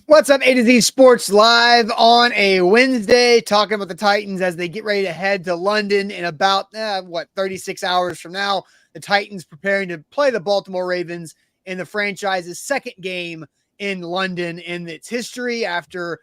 What's up, A to Z Sports Live on a Wednesday, talking about the Titans as they get ready to head to London in about, 36 hours from now. The Titans preparing to play the Baltimore Ravens in the franchise's second game in London in its history after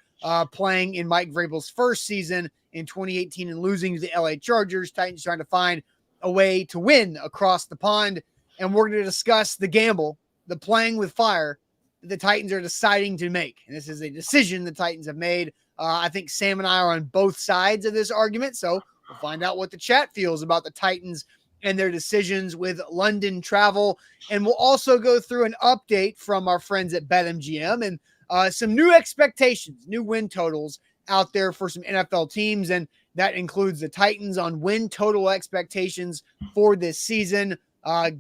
playing in Mike Vrabel's first season in 2018 and losing to the LA Chargers. Titans trying to find a way to win across the pond. And we're going to discuss the gamble, the playing with fire the Titans are deciding to make. And this is a decision the Titans have made. I think Sam and I are on both sides of this argument. So we'll find out what the chat feels about the Titans and their decisions with London travel. And we'll also go through an update from our friends at BetMGM and some new expectations, new win totals out there for some NFL teams. And that includes the Titans on win total expectations for this season.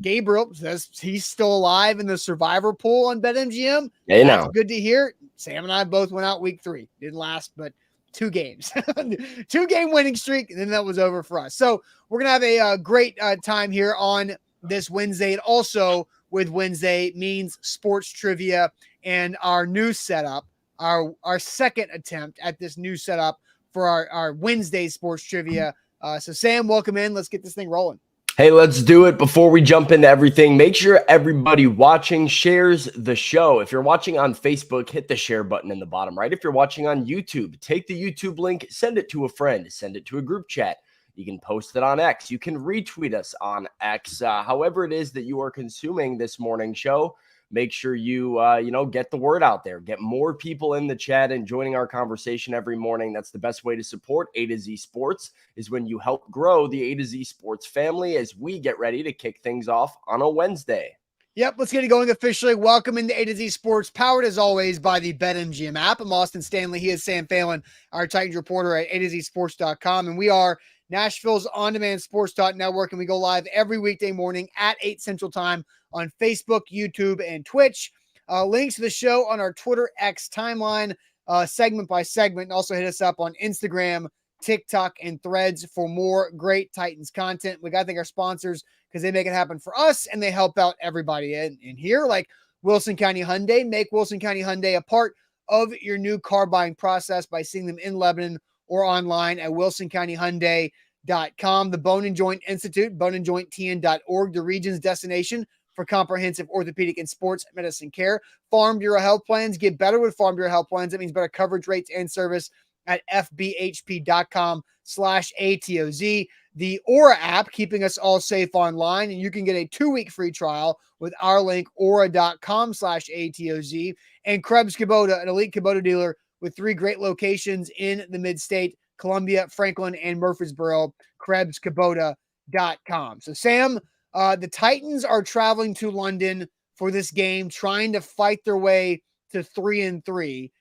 Gabriel says he's still alive in the survivor pool on BetMGM. That's good to hear. Sam and I both went out week 3. Didn't last, but 2 games. 2-game winning streak, and then that was over for us. So we're going to have a great time here on this Wednesday. And also with Wednesday means sports trivia and our new setup, our second attempt at this new setup for our Wednesday sports trivia. So Sam, welcome in. Let's get this thing rolling. Hey, let's do it. Before we jump into everything, make sure everybody watching shares the show. If you're watching on Facebook, hit the share button in the bottom right. If you're watching on YouTube, take the YouTube link, send it to a friend, send it to a group chat. You can post it on X. You can retweet us on X. However it is that you are consuming this morning show, make sure you, get the word out there. Get more people in the chat and joining our conversation every morning. That's the best way to support A to Z Sports, is when you help grow the A to Z Sports family as we get ready to kick things off on a Wednesday. Yep, let's get it going officially. Welcome into A to Z Sports, powered as always by the BetMGM app. I'm Austin Stanley. He is Sam Phelan, our Titans reporter at A2ZSports.com. And we are Nashville's on-demand sports network, and we go live every weekday morning at 8 Central Time on Facebook, YouTube, and Twitch. Links to the show on our Twitter X timeline, segment by segment, and also hit us up on Instagram, TikTok, and Threads for more great Titans content. We got to thank our sponsors because they make it happen for us, and they help out everybody in here, like Wilson County Hyundai. Make Wilson County Hyundai a part of your new car buying process by seeing them in Lebanon or online at wilsoncountyhyundai.com. The Bone and Joint Institute, boneandjointtn.org, the region's destination for comprehensive orthopedic and sports medicine care. Farm Bureau Health Plans. Get better with Farm Bureau Health Plans. That means better coverage rates and service at fbhp.com/ATOZ. The Aura app, keeping us all safe online, and you can get a 2-week free trial with our link, aura.com/ATOZ. And Krebs Kubota, an elite Kubota dealer with 3 great locations in the mid-state, Columbia, Franklin, and Murfreesboro, KrebsKubota.com. So, Sam, the Titans are traveling to London for this game, trying to fight their way to 3-3.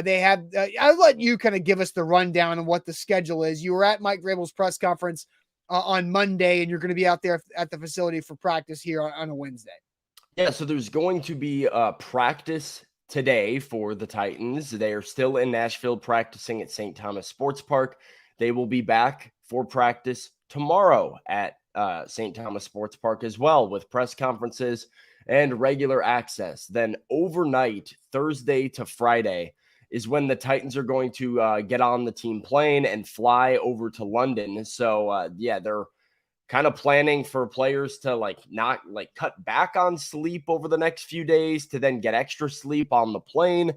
They have, I'll let you kind of give us the rundown on what the schedule is. You were at Mike Vrabel's press conference on Monday, and you're going to be out there at the facility for practice here on a Wednesday. Yeah, so there's going to be practice today for the Titans. They are still in Nashville practicing at St. Thomas Sports Park. They will be back for practice tomorrow at St. Thomas Sports Park as well, with press conferences and regular access. Then overnight, Thursday to Friday, is when the Titans are going to get on the team plane and fly over to London. So, they're kind of planning for players to not cut back on sleep over the next few days to then get extra sleep on the plane.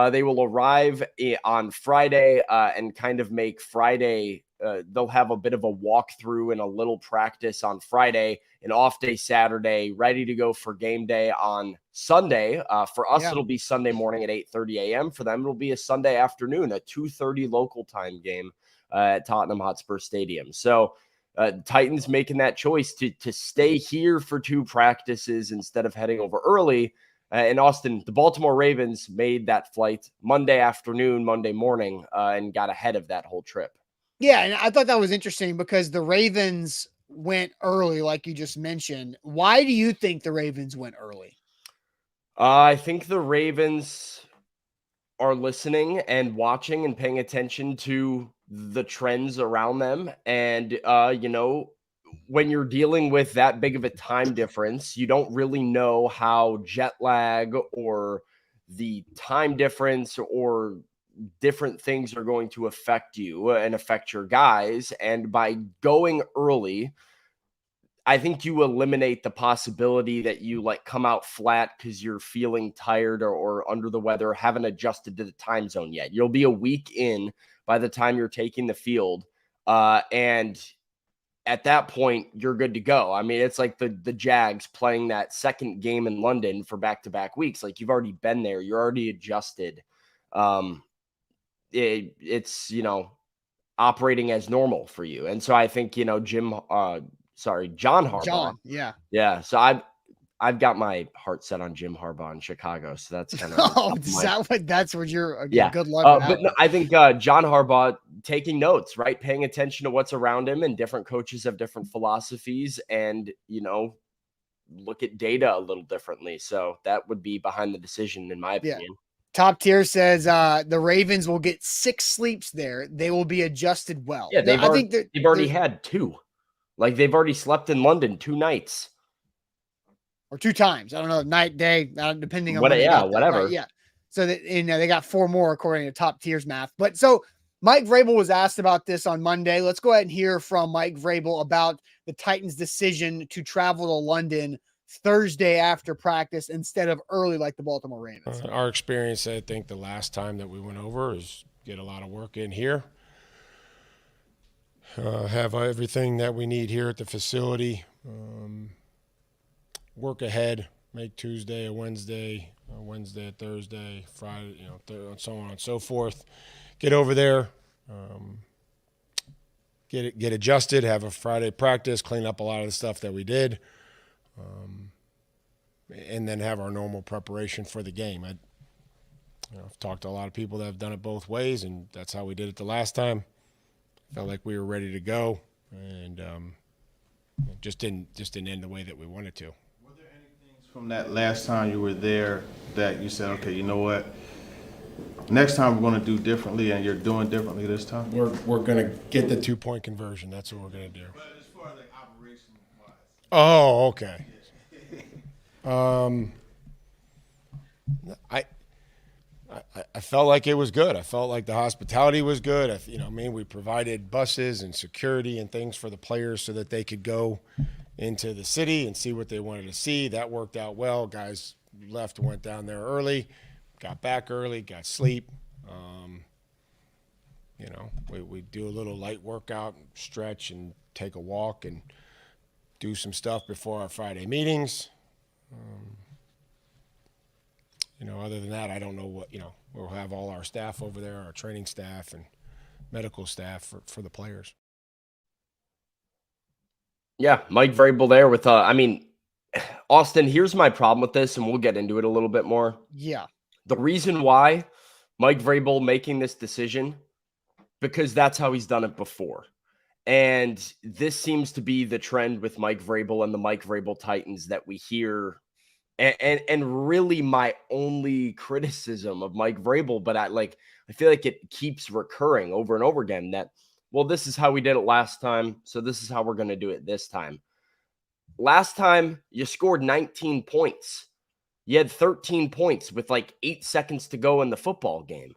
They will arrive on Friday and kind of make Friday. They'll have a bit of a walkthrough and a little practice on Friday, an off day Saturday, ready to go for game day on Sunday. For us, It'll be Sunday morning at 8:30 a.m. For them, it'll be a Sunday afternoon, a 2:30 local time game at Tottenham Hotspur Stadium. So Titans making that choice to stay here for 2 practices instead of heading over early. In Austin, the Baltimore Ravens made that flight Monday afternoon, Monday morning, and got ahead of that whole trip. Yeah, and I thought that was interesting because the Ravens went early, like you just mentioned. Why do you think the Ravens went early? I think the Ravens are listening and watching and paying attention to the trends around them. And, when you're dealing with that big of a time difference, you don't really know how jet lag or the time difference or different things are going to affect you and affect your guys. And by going early, I think you eliminate the possibility that you like come out flat because you're feeling tired or under the weather, haven't adjusted to the time zone yet. You'll be a week in by the time you're taking the field. And at that point, you're good to go. I mean, it's like the Jags playing that second game in London for back-to-back weeks. Like, you've already been there. You're already adjusted. It's, operating as normal for you. And so I think, John Harbaugh. John, yeah. Yeah. So I've got my heart set on Jim Harbaugh in Chicago. So that's kind of that's what you're good luck. But no, I think John Harbaugh taking notes, right? Paying attention to what's around him, and different coaches have different philosophies and, look at data a little differently. So that would be behind the decision, in my opinion. Top Tier says the Ravens will get 6 sleeps there. They will be adjusted well. Yeah, they've already had 2. Like, they've already slept in London 2 nights. Or 2 times. I don't know, night, day, depending on whatever. Right? Yeah. So that they got 4 more according to Top Tier's math. But so Mike Vrabel was asked about this on Monday. Let's go ahead and hear from Mike Vrabel about the Titans' decision to travel to London Thursday after practice instead of early like the Baltimore Ravens. Our experience, I think, the last time that we went over is get a lot of work in here. Have everything that we need here at the facility. Work ahead, make Tuesday a Wednesday, Wednesday a Thursday, Friday, and so on and so forth. Get over there, get adjusted, have a Friday practice, clean up a lot of the stuff that we did, and then have our normal preparation for the game. I've talked to a lot of people that have done it both ways, and that's how we did it the last time. Felt like we were ready to go, and it just didn't end the way that we wanted to. Were there any things from that last time you were there that you said, okay, you know what, next time we're going to do differently, and you're doing differently this time? We're going to get the 2-point conversion. That's what we're going to do. But as far as like operation-wise. Oh, okay. I felt like it was good. I felt like the hospitality was good. We provided buses and security and things for the players so that they could go into the city and see what they wanted to see. That worked out well. Guys left, went down there early, got back early, got sleep. We do a little light workout, stretch, and take a walk and do some stuff before our Friday meetings. Other than that, I don't know what, we'll have all our staff over there, our training staff and medical staff for the players. Yeah, Mike Vrabel there with, Austin, here's my problem with this, and we'll get into it a little bit more. Yeah. The reason why Mike Vrabel making this decision, because that's how he's done it before. And this seems to be the trend with Mike Vrabel and the Mike Vrabel Titans that we hear. And really my only criticism of Mike Vrabel, but I feel like it keeps recurring over and over again that, well, this is how we did it last time, so this is how we're going to do it this time. Last time you scored 19 points. You had 13 points with 8 seconds to go in the football game.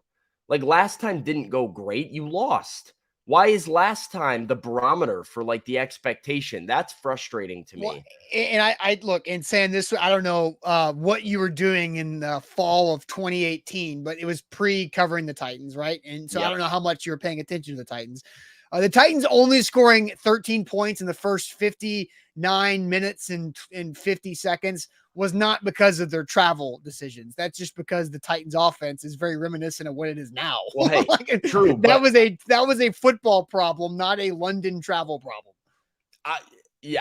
Last time didn't go great. You lost. Why is last time the barometer for the expectation? That's frustrating to me. Well, and I look, and saying this, I don't know what you were doing in the fall of 2018, but it was pre-covering the Titans, right? And so I don't know how much you were paying attention to the Titans. The Titans only scoring 13 points in the first 59 minutes and 50 seconds was not because of their travel decisions. That's just because the Titans offense is very reminiscent of what it is now. Well, hey, true. That was a football problem, not a London travel problem.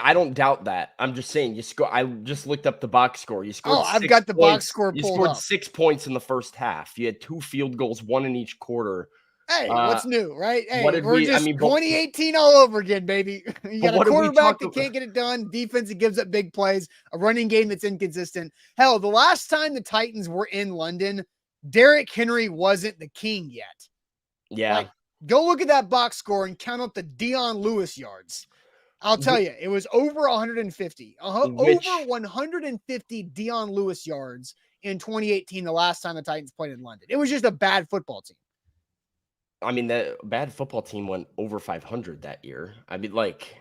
I don't doubt that. I'm just saying I just looked up the box score. You scored. I've got the box score pulled up. You scored 6 points in the first half. You had 2 field goals, 1 in each quarter. Hey, what's new, right? Hey, we're just 2018 all over again, baby. You got a quarterback that can't get it done, defense that gives up big plays, a running game that's inconsistent. Hell, the last time the Titans were in London, Derrick Henry wasn't the king yet. Yeah. Go look at that box score and count up the Dion Lewis yards. I'll tell you, it was over 150. Over 150 Dion Lewis yards in 2018, the last time the Titans played in London. It was just a bad football team. I mean, the bad football team went over 500 that year. I mean, like,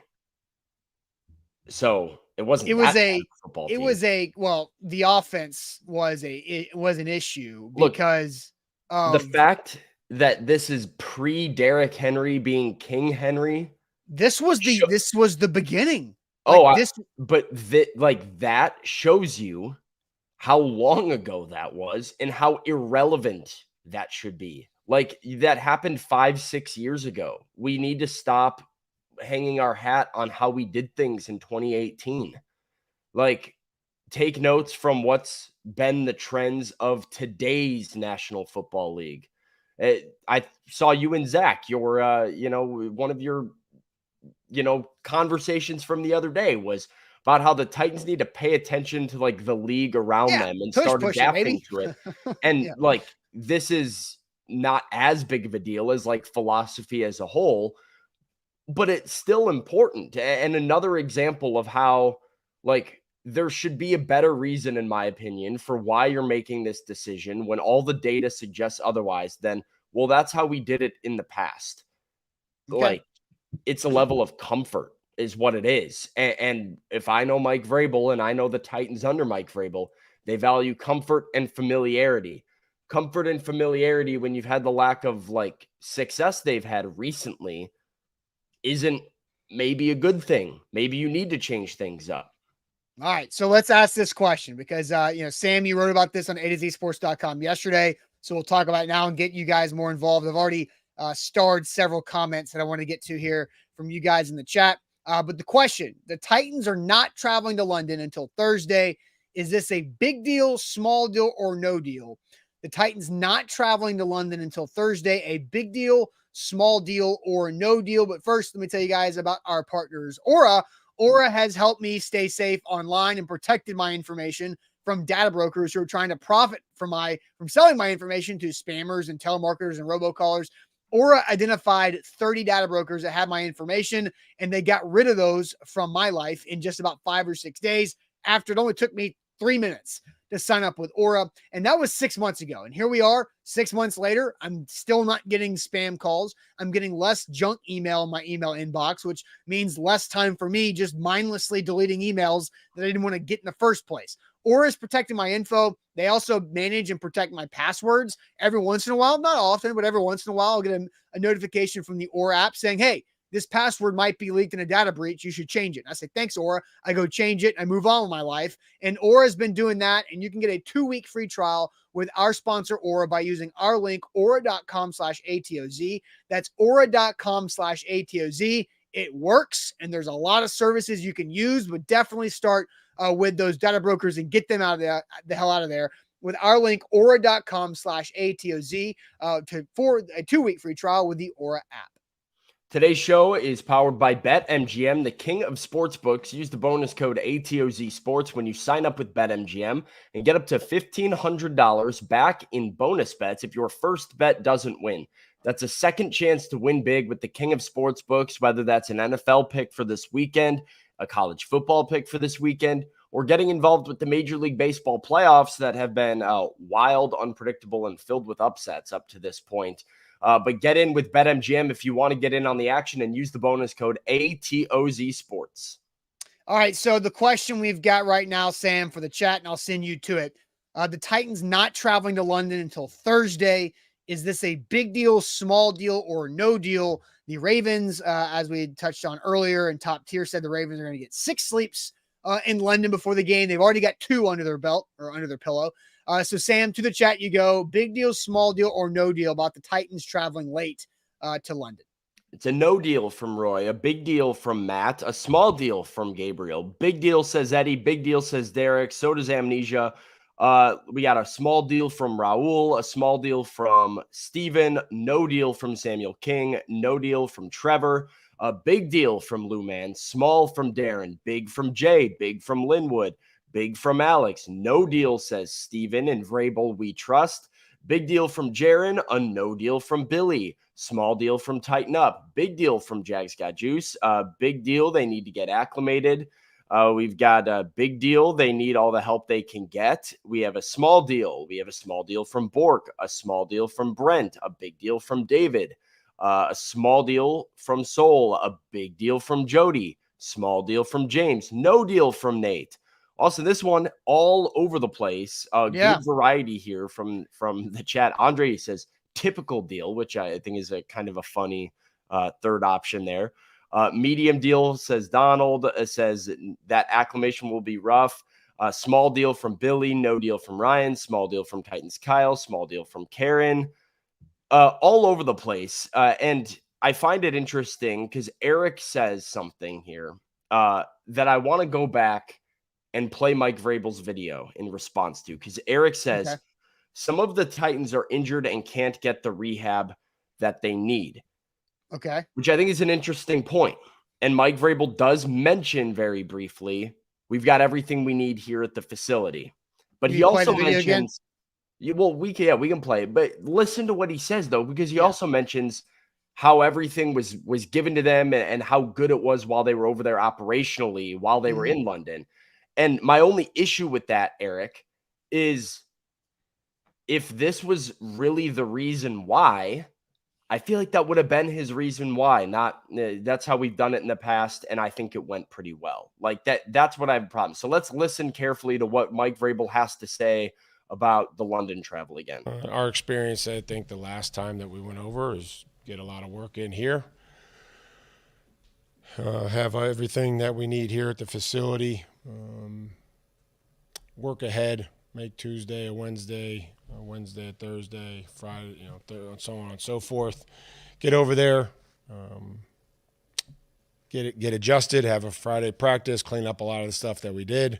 so it wasn't. It was that bad of a football it team. was a well, the offense was an issue Look, because the fact that this is pre-Derrick Henry being King Henry. This was the beginning. But that shows you how long ago that was and how irrelevant that should be. Like, that happened 5-6 years ago. We need to stop hanging our hat on how we did things in 2018. Like, take notes from what's been the trends of today's National Football League. I saw you and Zach, your one of your conversations from the other day was about how the Titans need to pay attention to like the league around them and start adapting to it. And like, this is not as big of a deal as like philosophy as a whole, but it's still important. And another example of how like there should be a better reason, in my opinion, for why you're making this decision when all the data suggests otherwise, then, well, that's how we did it in the past. Okay. Like, it's a level of comfort is what it is. And if I know Mike Vrabel and I know the Titans under Mike Vrabel, they value comfort and familiarity. Comfort and familiarity, when you've had the lack of like success they've had recently, isn't maybe a good thing. Maybe you need to change things up. All right, so let's ask this question because, Sam, you wrote about this on A2ZSports.com yesterday. So we'll talk about it now and get you guys more involved. I've already starred several comments that I want to get to here from you guys in the chat. But the question, the Titans are not traveling to London until Thursday. Is this a big deal, small deal, or no deal? The Titans not traveling to London until Thursday, a big deal, small deal, or no deal. But first, let me tell you guys about our partners, Aura. Aura has helped me stay safe online and protected my information from data brokers who are trying to profit from selling my information to spammers and telemarketers and robocallers. Aura identified 30 data brokers that had my information, and they got rid of those from my life in just about 5 or 6 days after it only took me 3 minutes to sign up with Aura. And that was 6 months ago. And here we are 6 months later. I'm still not getting spam calls. I'm getting less junk email in my email inbox, which means less time for me just mindlessly deleting emails that I didn't want to get in the first place. Aura is protecting my info. They also manage and protect my passwords. Every once in a while, not often, but every once in a while, I'll get a notification from the Aura app saying, hey, this password might be leaked in a data breach. You should change it. I say, thanks, Aura. I go change it. I move on with my life. And Aura has been doing that. And you can get a 2-week free trial with our sponsor, Aura, by using our link, aura.com/ATOZ. That's aura.com/ATOZ. It works. And there's a lot of services you can use, but definitely start with those data brokers and get them out of the hell out of there with our link, aura.com/ATOZ for a 2-week free trial with the Aura app. Today's show is powered by BetMGM, the king of sportsbooks. Use the bonus code ATOZ Sports when you sign up with BetMGM and get up to $1,500 back in bonus bets if your first bet doesn't win. That's a second chance to win big with the king of sportsbooks, whether that's an NFL pick for this weekend, a college football pick for this weekend, or getting involved with the Major League Baseball playoffs that have been wild, unpredictable, and filled with upsets up to this point. But get in with BetMGM if you want to get in on the action and use the bonus code ATOZ Sports. All right, so the question we've got right now, Sam, for the chat, and I'll send you to it. The Titans not traveling to London until Thursday. Is this a big deal, small deal, or no deal? The Ravens, as we touched on earlier, and Top Tier said the Ravens are going to get 6 sleeps in London before the game. They've already got 2 under their belt or under their pillow. So, Sam, to the chat you go. Big deal, small deal, or no deal about the Titans traveling late to London? It's a no deal from Roy, a big deal from Matt, a small deal from Gabriel. Big deal, says Eddie. Big deal, says Derek. So does Amnesia. We got a small deal from Raul, a small deal from Steven, no deal from Samuel King, no deal from Trevor, a big deal from Lou Man, small from Darren, big from Jay, big from Linwood, big from Alex, no deal, says Steven and Vrabel, we trust. Big deal from Jaron, a no deal from Billy, small deal from Tighten Up, big deal from Jags Got Juice, big deal, they need to get acclimated. We've got a big deal. They need all the help they can get. We have a small deal. We have a small deal from Bork, a small deal from Brent, a big deal from David, a small deal from Sol, a big deal from Jody, small deal from James, no deal from Nate. Also, this one all over the place. Yeah. Good variety here from the chat. Andre says typical deal, which I think is a kind of a funny third option there. Medium deal, says Donald, says that acclimation will be rough. Small deal from Billy, no deal from Ryan, small deal from Titans Kyle, small deal from Karen. All over the place. And I find it interesting because Eric says something here that I want to go back and play Mike Vrabel's video in response to, because Eric says some of the Titans are injured and can't get the rehab that they need. Okay. Which I think is an interesting point. And Mike Vrabel does mention very briefly, we've got everything we need here at the facility. But he also mentions, well, we can play it, but listen to what he says though, because he also mentions how everything was given to them and how good it was while they were over there operationally, while they were in London. And my only issue with that, Eric, is if this was really the reason why, I feel like that would have been his reason why. Not that's how we've done it in the past, and I think it went pretty well. Like that's what I have a problem. So let's listen carefully to what Mike Vrabel has to say about the London travel again. Our experience, I think, the last time that we went over is get a lot of work in here. Have everything that we need here at the facility. Work ahead, make Tuesday a Wednesday, Wednesday a Thursday, Friday, and so on and so forth. Get over there, get adjusted, have a Friday practice, clean up a lot of the stuff that we did,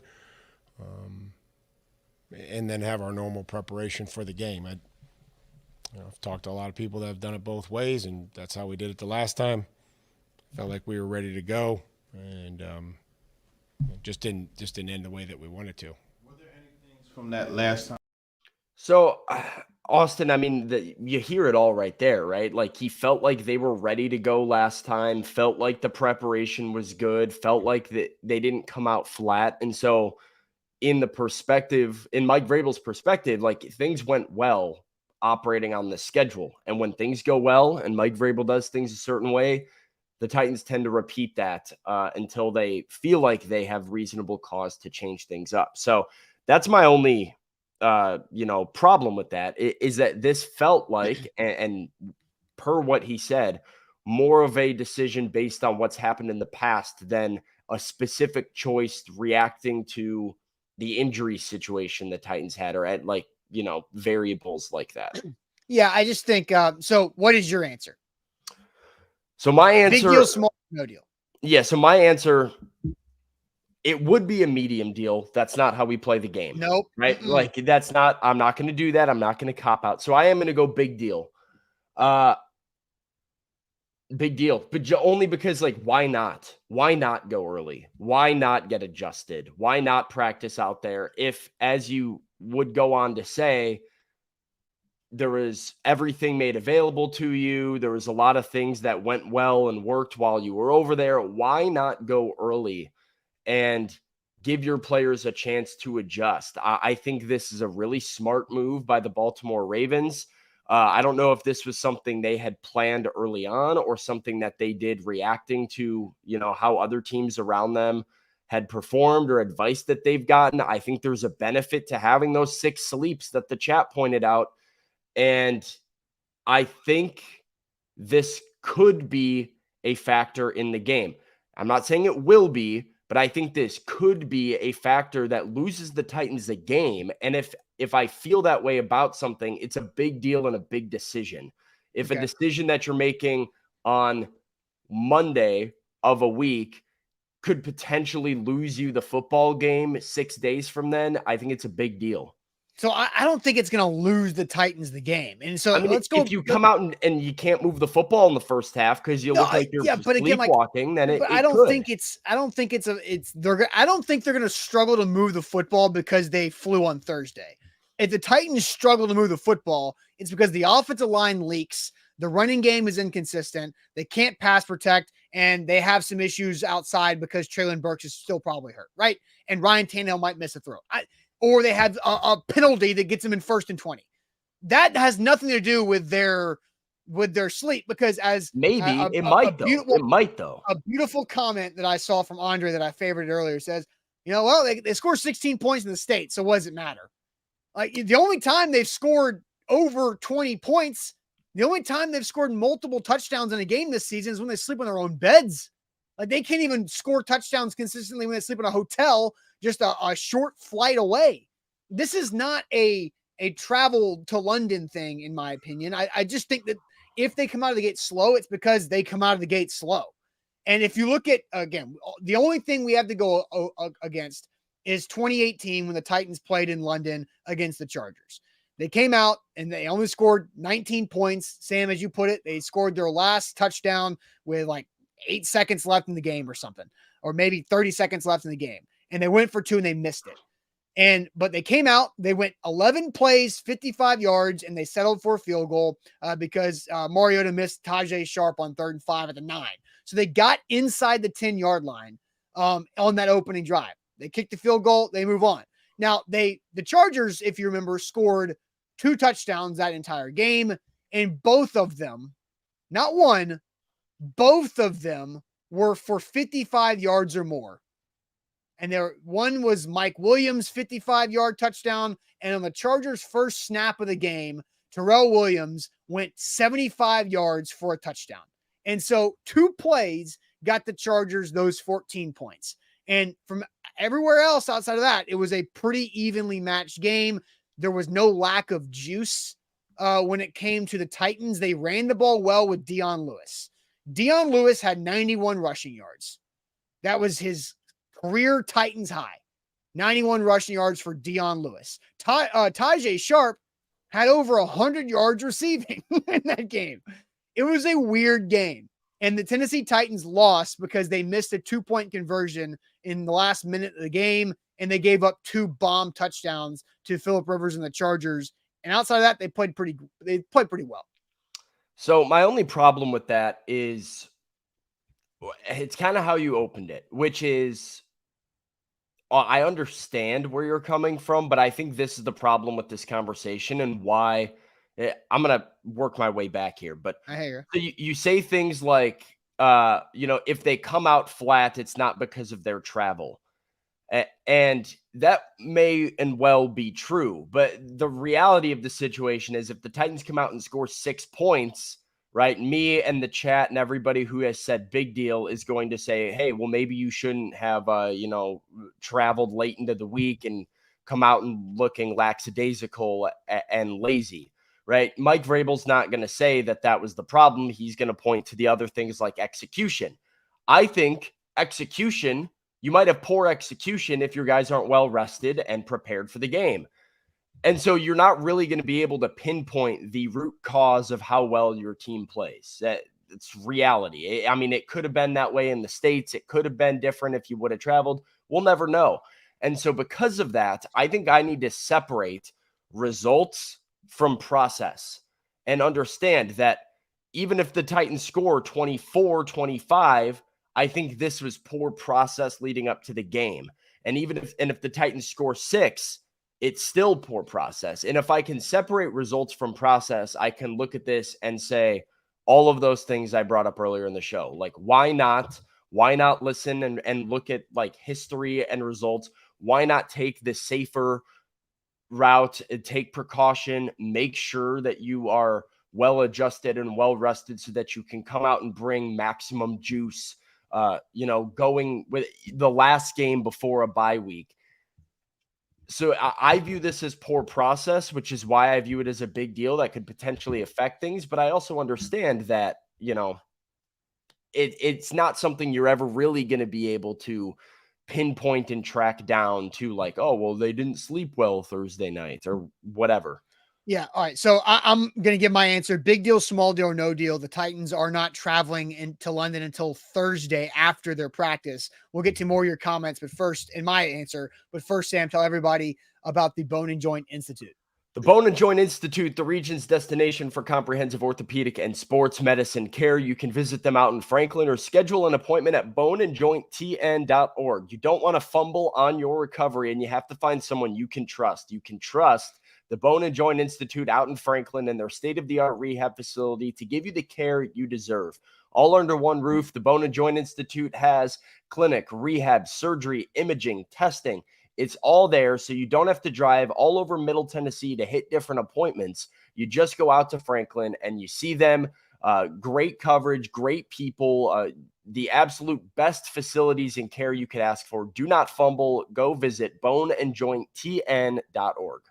and then have our normal preparation for the game. I've talked to a lot of people that have done it both ways, and that's how we did it the last time. Felt like we were ready to go, and just didn't end the way that we wanted to. Were there any things from that last time? So, Austin, I mean, you hear it all right there, right? Like he felt like they were ready to go last time, felt like the preparation was good, felt like that they didn't come out flat. And so in Mike Vrabel's perspective, like things went well operating on the schedule. And when things go well and Mike Vrabel does things a certain way, the Titans tend to repeat that until they feel like they have reasonable cause to change things up. So that's my only problem with that is that this felt like, and per what he said, more of a decision based on what's happened in the past than a specific choice reacting to the injury situation the Titans had, or at variables like that. Yeah, I just think, so what is your answer? So my answer, big deal, small, no deal. Yeah. So my answer, it would be a medium deal. That's not how we play the game. Nope. Right. Like I'm not going to do that. I'm not going to cop out. So I am going to go big deal. Big deal, but only because why not? Why not go early? Why not get adjusted? Why not practice out there? If, as you would go on to say, there was everything made available to you. There was a lot of things that went well and worked while you were over there. Why not go early and give your players a chance to adjust? I think this is a really smart move by the Baltimore Ravens. I don't know if this was something they had planned early on or something that they did reacting to, how other teams around them had performed or advice that they've gotten. I think there's a benefit to having those 6 sleeps that the chat pointed out. And I think this could be a factor in the game. I'm not saying it will be, but I think this could be a factor that loses the Titans a game. And if I feel that way about something, it's a big deal and a big decision. If a decision that you're making on Monday of a week could potentially lose you the football game 6 days from then, I think it's a big deal. So I don't think it's going to lose the Titans the game. And so let's go. If you come out and you can't move the football in the first half because you look like you're sleepwalking, then it I don't think they're going to struggle to move the football because they flew on Thursday. If the Titans struggle to move the football, it's because the offensive line leaks, the running game is inconsistent, they can't pass protect, and they have some issues outside because Traylon Burks is still probably hurt, right? And Ryan Tannehill might miss a throw. Or they have a penalty that gets them in 1st and 20. That has nothing to do with their sleep, because as Maybe a it might though. A beautiful comment that I saw from Andre that I favorited earlier says, well, they scored 16 points in the state, so what does it matter? Like, the only time they've scored over 20 points, the only time they've scored multiple touchdowns in a game this season is when they sleep on their own beds. Like, they can't even score touchdowns consistently when they sleep in a hotel, just a short flight away. This is not a travel to London thing, in my opinion. I just think that if they come out of the gate slow, it's because they come out of the gate slow. And if you look at, again, the only thing we have to go against is 2018 when the Titans played in London against the Chargers. They came out and they only scored 19 points. Sam, as you put it, they scored their last touchdown with like 8 seconds left in the game or something, or maybe 30 seconds left in the game. And they went for 2 and they missed it. But they came out, they went 11 plays, 55 yards, and they settled for a field goal because Mariota missed Tajay Sharp on 3rd and 5 at the 9. So they got inside the 10-yard line on that opening drive. They kicked the field goal, they move on. Now, the Chargers, if you remember, scored 2 touchdowns that entire game, and both of them, not one, both of them were for 55 yards or more. And one was Mike Williams' 55-yard touchdown. And on the Chargers' first snap of the game, Terrell Williams went 75 yards for a touchdown. And so 2 plays got the Chargers those 14 points. And from everywhere else outside of that, it was a pretty evenly matched game. There was no lack of juice when it came to the Titans. They ran the ball well with Dion Lewis. Dion Lewis had 91 rushing yards. That was his career Titans high. 91 rushing yards for Dion Lewis. Tajay Sharp had over 100 yards receiving in that game. It was a weird game. And the Tennessee Titans lost because they missed a 2-point conversion in the last minute of the game, and they gave up 2 bomb touchdowns to Phillip Rivers and the Chargers. And outside of that, they played pretty well. So my only problem with that is it's kind of how you opened it, which is I understand where you're coming from, but I think this is the problem with this conversation and why I'm going to work my way back here. But I hear you say things like, if they come out flat, it's not because of their travel. And that may and well be true. But the reality of the situation is if the Titans come out and score 6 points, right, me and the chat and everybody who has said big deal is going to say, hey, well, maybe you shouldn't have, traveled late into the week and come out and looking lackadaisical and lazy. Right. Mike Vrabel's not going to say that was the problem. He's going to point to the other things like execution. I think execution, you might have poor execution if your guys aren't well rested and prepared for the game. And so you're not really going to be able to pinpoint the root cause of how well your team plays. It's reality. I mean, it could have been that way in the States. It could have been different if you would have traveled. We'll never know. And so because of that, I think I need to separate results from process and understand that even if the Titans score 24-25, I think this was poor process leading up to the game. And if the Titans score 6, it's still poor process. And if I can separate results from process, I can look at this and say all of those things I brought up earlier in the show. Like, why not listen and look at like history and results? Why not take the safer route and take precaution, make sure that you are well adjusted and well rested so that you can come out and bring maximum juice, going with the last game before a bye week. So I view this as poor process, which is why I view it as a big deal that could potentially affect things. But I also understand that, it's not something you're ever really going to be able to pinpoint and track down to like, oh, well, they didn't sleep well Thursday night or whatever. Yeah. All right. So I'm going to give my answer. Big deal, small deal, or no deal. The Titans are not traveling into London until Thursday after their practice. We'll get to more of your comments, but first, in my answer, Sam, tell everybody about the Bone and Joint Institute. The Bone and Joint Institute, the region's destination for comprehensive orthopedic and sports medicine care. You can visit them out in Franklin or schedule an appointment at boneandjointtn.org. You don't want to fumble on your recovery, and you have to find someone you can trust. You can trust the Bone and Joint Institute out in Franklin and their state-of-the-art rehab facility to give you the care you deserve. All under one roof, the Bone and Joint Institute has clinic, rehab, surgery, imaging, testing. It's all there, so you don't have to drive all over Middle Tennessee to hit different appointments. You just go out to Franklin and you see them. Great coverage, great people, the absolute best facilities and care you could ask for. Do not fumble. Go visit boneandjointtn.org.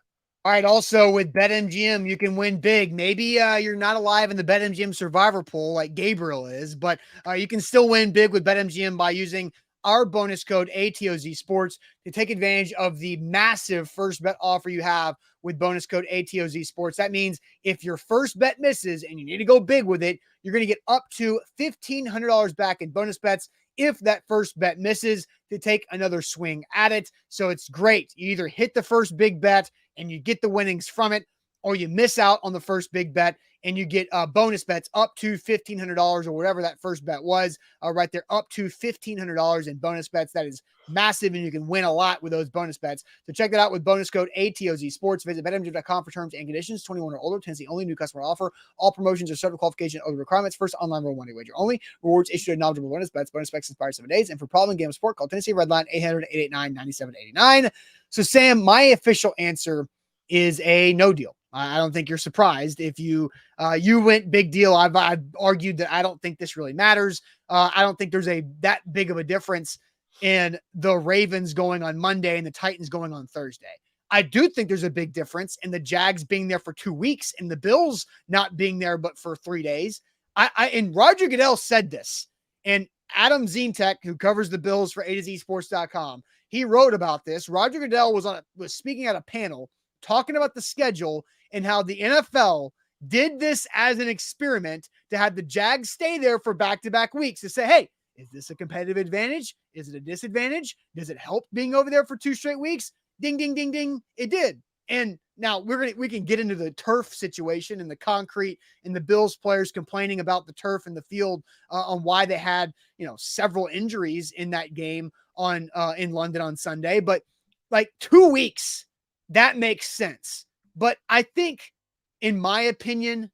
All right. Also, with BetMGM, you can win big. Maybe you're not alive in the BetMGM survivor pool like Gabriel is, but you can still win big with BetMGM by using our bonus code ATOZ Sports to take advantage of the massive first bet offer you have with bonus code ATOZ Sports. That means if your first bet misses and you need to go big with it, you're going to get up to $1,500 back in bonus bets if that first bet misses to take another swing at it. So it's great. You either hit the first big bet and you get the winnings from it, or you miss out on the first big bet and you get bonus bets up to $1,500 or whatever that first bet was right there, up to $1,500 in bonus bets. That is massive, and you can win a lot with those bonus bets. So check that out with bonus code ATOZ Sports. Visit BetMGM.com for terms and conditions. 21 or older. Tennessee only. New customer offer. All promotions are subject to qualification and other requirements. First online roll one-day wager only. Rewards issued at knowledgeable bonus bets. Bonus bets expire 7 days. And for problem game of sport, call Tennessee Redline 800-889-9789. So Sam, my official answer is a no deal. I don't think you're surprised if you went big deal. I've argued that I don't think this really matters. I don't think there's that big of a difference in the Ravens going on Monday and the Titans going on Thursday. I do think there's a big difference in the Jags being there for 2 weeks and the Bills not being there but for 3 days. And Roger Goodell said this, and Adam Zintek, who covers the Bills for A2ZSports.com, he wrote about this. Roger Goodell was speaking at a panel talking about the schedule and how the NFL did this as an experiment to have the Jags stay there for back-to-back weeks to say, hey, is this a competitive advantage? Is it a disadvantage? Does it help being over there for 2 straight weeks? Ding, ding, ding, ding. It did. And now we can get into the turf situation and the concrete and the Bills players complaining about the turf and the field on why they had, several injuries in that game in London on Sunday. But like 2 weeks, that makes sense. But I think, in my opinion,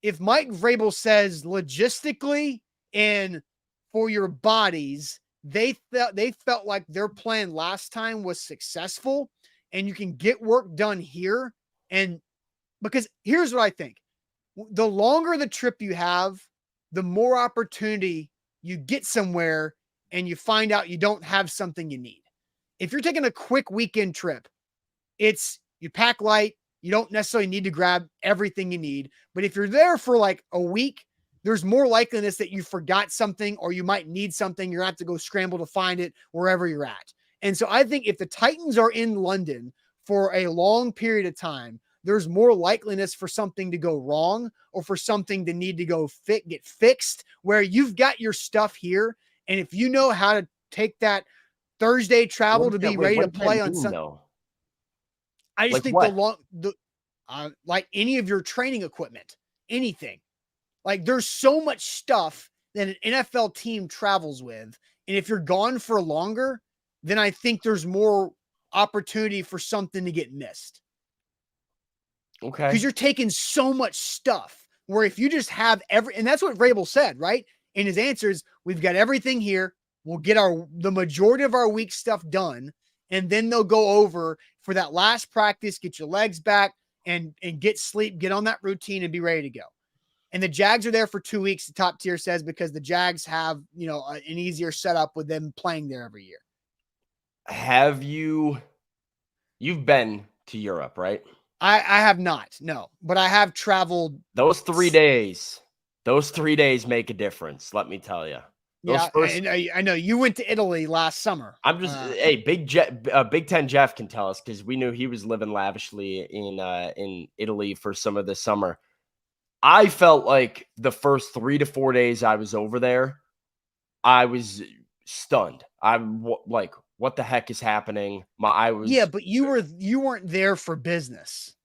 if Mike Vrabel says logistically and for your bodies, they felt like their plan last time was successful and you can get work done here. And because here's what I think. The longer the trip you have, the more opportunity you get somewhere and you find out you don't have something you need. If you're taking a quick weekend trip, you pack light. You don't necessarily need to grab everything you need. But if you're there for like a week, there's more likeliness that you forgot something or you might need something. You're going to have to go scramble to find it wherever you're at. And so I think if the Titans are in London for a long period of time, there's more likeliness for something to go wrong or for something to need to go get fixed, where you've got your stuff here. And if you know how to take that Thursday travel to be ready to play on Sunday. I just think like any of your training equipment, anything, like there's so much stuff that an NFL team travels with. And if you're gone for longer, then I think there's more opportunity for something to get missed. Okay. Because you're taking so much stuff where if you just have and that's what Vrabel said, right? In his answers, we've got everything here. We'll get the majority of our week stuff done. And then they'll go over for that last practice, get your legs back and get sleep, get on that routine and be ready to go. And the Jags are there for 2 weeks, the top tier says, because the Jags have, an easier setup with them playing there every year. You've been to Europe, right? I have not, no, but I have traveled. Those 3 days make a difference. Let me tell you. I know you went to Italy last summer. I'm just Big Ten Jeff can tell us because we knew he was living lavishly in Italy for some of the summer. I felt like the first 3 to 4 days I was over there, I was stunned. I'm like, what the heck is happening? But you weren't there for business.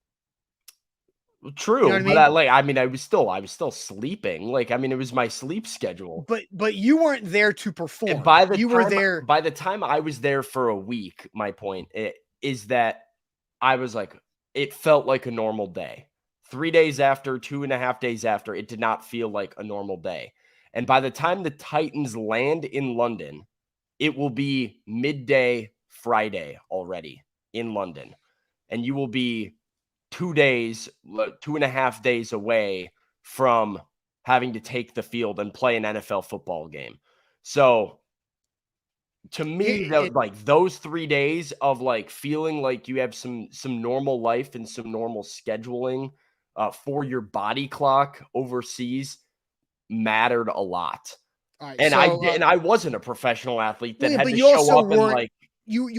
True, You know what I but mean? I was still sleeping. Like, I mean, it was my sleep schedule. But you weren't there to And perform. You were there. by the time I was there for a week, my point is that I was like, it felt like a normal day. 3 days after, 2.5 days after, it did not feel like a normal day. And by the time the Titans land in London, it will be midday Friday already in London. And you will be 2 days, 2.5 days away from having to take the field and play an NFL football game. So to me, like those 3 days of like feeling like you have some normal life and some normal scheduling for your body clock overseas mattered a lot. All right, And so, I wasn't a professional athlete that had but to you show also up and weren't like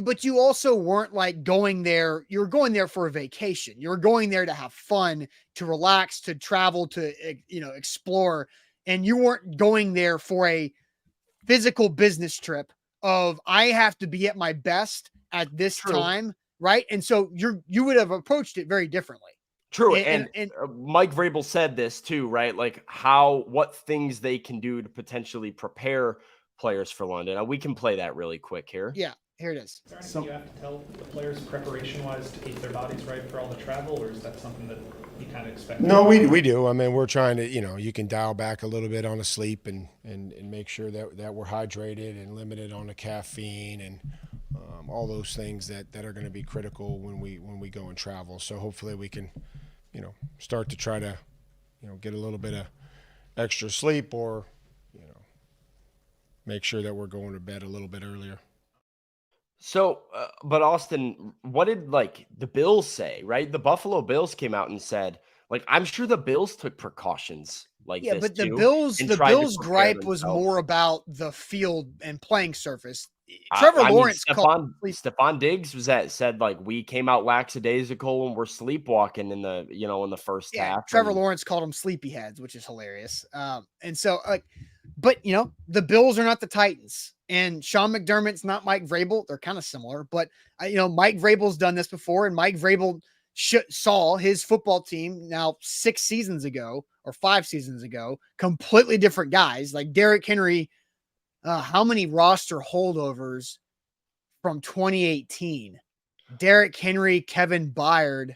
but you also weren't like going there. You were going there for a vacation. You were going there to have fun, to relax, to travel, to explore, and you weren't going there for a physical business trip of I have to be at my best at this True. time, right? And so you would have approached it very differently. True. And And Mike Vrabel said this too, right? Like what things they can do to potentially prepare players for London. We can play that really quick here. yeah, here it is. Is there anything you have to tell the players preparation-wise to keep their bodies right for all the travel, or is that something that you kind of expect? No, we do. I mean, we're trying to, you can dial back a little bit on the sleep and make sure that we're hydrated and limited on the caffeine and all those things that are going to be critical when we go and travel. So hopefully we can, start to try to, get a little bit of extra sleep or, make sure that we're going to bed a little bit earlier. So, but Austin, what did like the Bills say, right? The Buffalo Bills came out and said, like, I'm sure the Bills took precautions like Yeah, this but the too, Bills and the tried to Bills prepare gripe was themselves. more about the field and playing surface. Trevor I mean, Lawrence called Stephon Diggs said like we came out lackadaisical and we're sleepwalking in the first half. Trevor Lawrence called them sleepyheads, which is hilarious. And so but the Bills are not the Titans, and Sean McDermott's not Mike Vrabel. They're kind of similar, but Mike Vrabel's done this before, and Mike Vrabel saw his football team now 6 seasons ago or 5 seasons ago, completely different guys. Like Derrick Henry, how many roster holdovers from 2018? Derrick Henry, Kevin Byard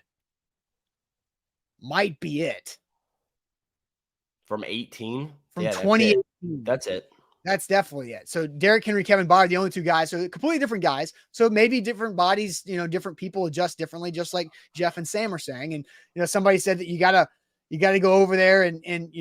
might be it. From 18? From Yeah, 2018. That's it. That's definitely it. So Derrick Henry, Kevin Byard, the only 2 guys. So completely different guys. So maybe different bodies, different people adjust differently, just like Jeff and Sam are saying. And somebody said that you gotta go over there and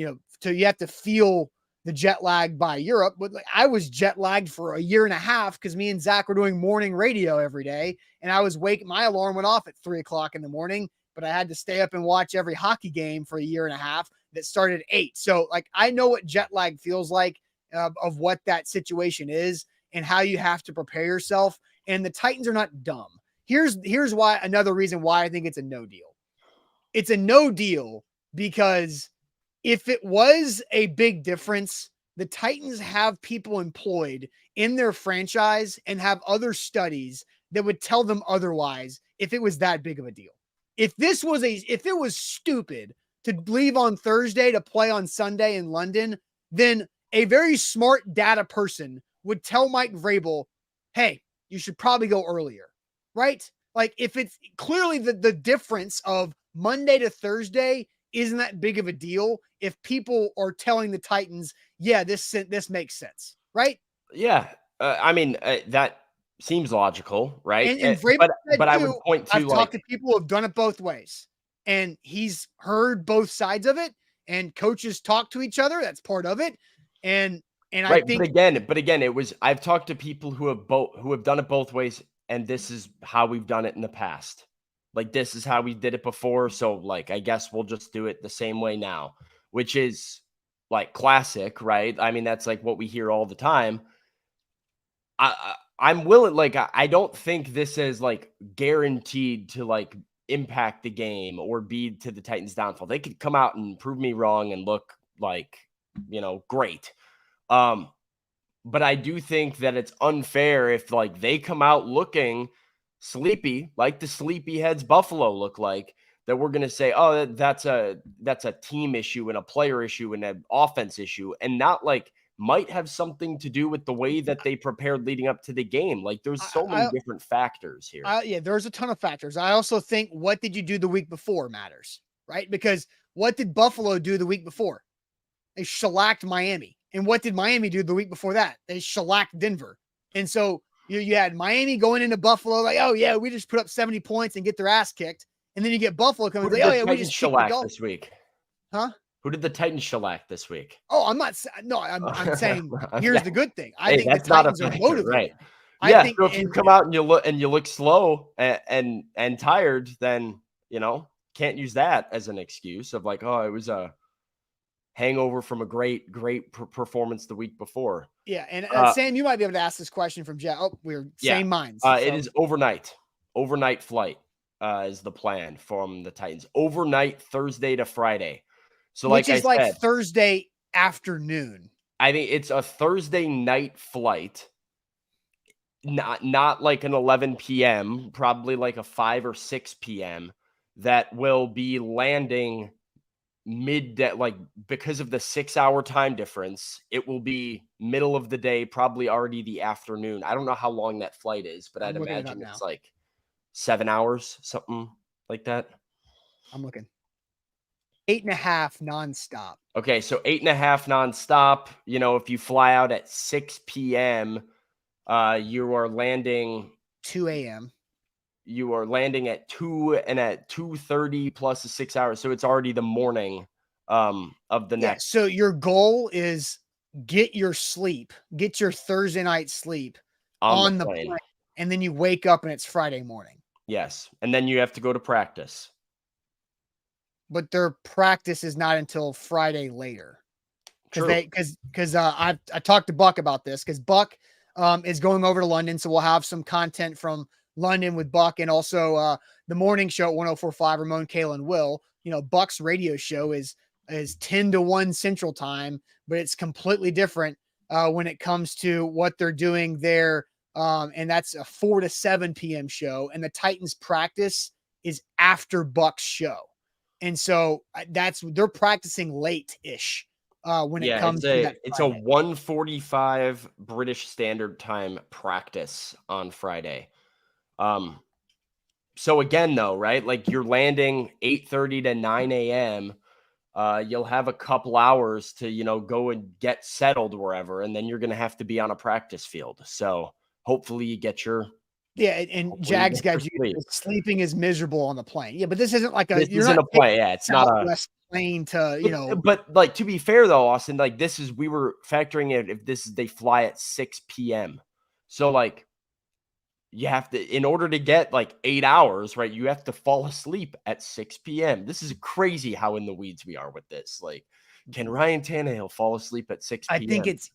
so you have to feel the jet lag by Europe. But like, I was jet lagged for a year and a half because me and Zach were doing morning radio every day, and I was my alarm went off at 3:00 in the morning, but I had to stay up and watch every hockey game for a year and a half that started at 8. So like I know what jet lag feels like. Of what that situation is and how you have to prepare yourself. And the Titans are not dumb. Here's why another reason why I think it's a no deal. It's a no deal because if it was a big difference, the Titans have people employed in their franchise and have other studies that would tell them otherwise if it was that big of a deal. If it was stupid to leave on Thursday to play on Sunday in London, then a very smart data person would tell Mike Vrabel, hey, you should probably go earlier, right? Like if it's clearly the difference of Monday to Thursday isn't that big of a deal if people are telling the Titans, yeah, this makes sense, right? Yeah. I mean, that seems logical, right? And Vrabel but I would point to I've talked to people who have done it both ways, and he's heard both sides of it, and coaches talk to each other. That's part of it. And right, I think, but again, I've talked to people who have done it both ways, and this is how we've done it in the past. Like this is how we did it before, so like I guess we'll just do it the same way now, which is like classic, right? I mean, that's like what we hear all the time. I'm willing, like I don't think this is like guaranteed to like impact the game or be to the Titans' downfall. They could come out and prove me wrong and look like great. But I do think that it's unfair if like they come out looking sleepy, like the sleepyheads Buffalo look like, that we're going to say, oh, that's a team issue and a player issue and an offense issue, and not like might have something to do with the way that they prepared leading up to the game. Like there's so many different factors here. Yeah, there's a ton of factors. I also think what did you do the week before matters, right? Because what did Buffalo do the week before? They shellacked Miami. And what did Miami do the week before that? They shellacked Denver. And so you had Miami going into Buffalo like, oh yeah, we just put up 70 points and get their ass kicked. And then you get Buffalo coming like, oh yeah, we just shellacked this week. Huh? Who did the Titans shellac this week? Oh, I'm saying here's the good thing. I think that's the Titans are motivated. Right? I think, so if you come out and you look slow and tired, then can't use that as an excuse of like, oh, it was a hangover from a great performance the week before. Yeah, and Sam, you might be able to ask this question from Jeff. Oh, we're same minds. So. It is overnight flight is the plan from the Titans. Overnight Thursday to Friday. So which is like Thursday afternoon. I think it's a Thursday night flight. Not like an 11 p.m., probably like a 5 or 6 p.m. that will be landing midday, like because of the 6-hour time difference, it will be middle of the day, probably already the afternoon. I don't know how long that flight is, but I'd imagine it's like 7 hours, something like that. I'm looking. 8.5 nonstop. Okay, so 8.5 nonstop. If you fly out at 6 p.m., you are landing 2 a.m. You are landing at 2 and at 2:30 plus the 6 hours. So it's already the morning of the next. So your goal is get your Thursday night sleep on the plane. And then you wake up and it's Friday morning. Yes. And then you have to go to practice. But their practice is not until Friday later. Because I talked to Buck about this because Buck is going over to London. So we'll have some content from London with Buck and also the morning show at 104.5, Ramon, Kayla, and Will. Buck's radio show is 10 to 1 Central Time, but it's completely different when it comes to what they're doing there. And that's a 4 to 7 p.m. show. And the Titans practice is after Buck's show. And so they're practicing late-ish when it comes to that. It's a 1:45 British Standard Time practice on Friday. So again, though, right? Like you're landing 8:30 to 9 a.m. You'll have a couple hours to, go and get settled wherever, and then you're going to have to be on a practice field. So hopefully you get your and Jags got you. Sleeping is miserable on the plane. Yeah, but this isn't like this isn't a plane. Yeah, it's not a plane to But like to be fair though, Austin, like we were factoring in if they fly at 6 p.m. So like you have to, in order to get like 8 hours, right? You have to fall asleep at 6 p.m. This is crazy how in the weeds we are with this. Like, can Ryan Tannehill fall asleep at 6 p.m.? I think it's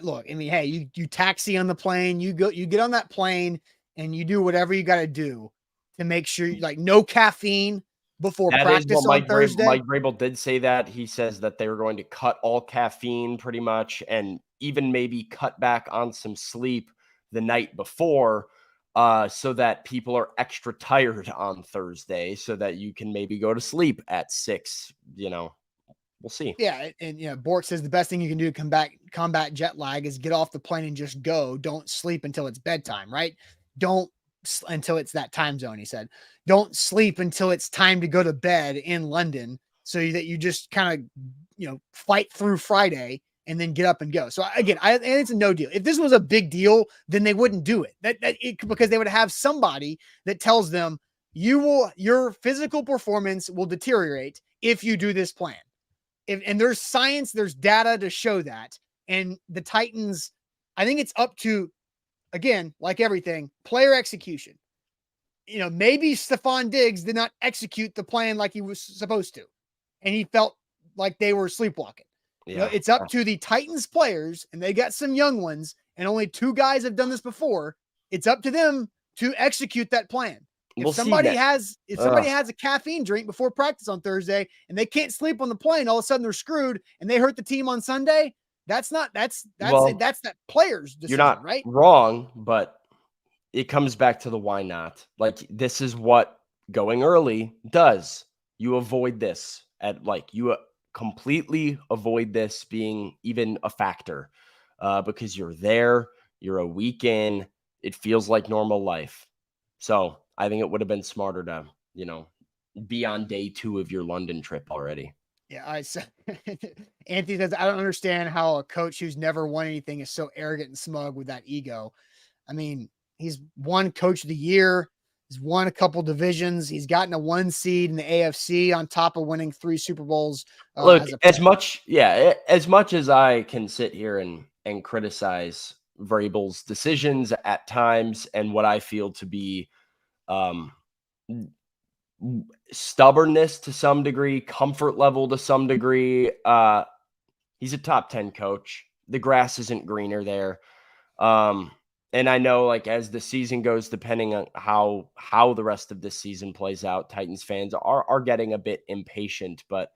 look. I mean, hey, you taxi on the plane. You get on that plane. And you do whatever you got to do to make sure, like, no caffeine before practice on Thursday. Mike Vrabel did say that. He says that they were going to cut all caffeine pretty much and even maybe cut back on some sleep the night before so that people are extra tired on Thursday so that you can maybe go to sleep at 6, We'll see. Yeah, and Bork says the best thing you can do to combat jet lag is get off the plane and just go. Don't sleep until it's bedtime, right? Don't until it's that time zone. He said, don't sleep until it's time to go to bed in London so that you just kind of, fight through Friday and then get up and go. So again, and it's a no deal. If this was a big deal, then they wouldn't do it. Because they would have somebody that tells them your physical performance will deteriorate if you do this plan. And there's science, there's data to show that. And the Titans, I think it's up to, again, like everything, player execution. Maybe Stephon Diggs did not execute the plan like he was supposed to. And he felt like they were sleepwalking. Yeah. It's up to the Titans players, and they got some young ones, and only 2 guys have done this before. It's up to them to execute that plan. If somebody has a caffeine drink before practice on Thursday and they can't sleep on the plane, all of a sudden they're screwed and they hurt the team on Sunday. That's that player's decision. You're not right? Wrong, but it comes back to the why not. Like this is what going early does. You avoid this you completely avoid this being even a factor because you're there, you're a week in, it feels like normal life. So I think it would have been smarter to, be on day 2 of your London trip already. Yeah, I said Anthony says, I don't understand how a coach who's never won anything is so arrogant and smug with that ego. I mean, he's won coach of the year. He's won a couple divisions. He's gotten a 1 seed in the AFC on top of winning 3 Super Bowls. Look, As much as I can sit here and criticize Vrabel's decisions at times and what I feel to be stubbornness to some degree, comfort level to some degree, he's a top 10 coach. The grass isn't greener there. And I know, like, as the season goes, depending on how the rest of this season plays out, Titans fans are getting a bit impatient. But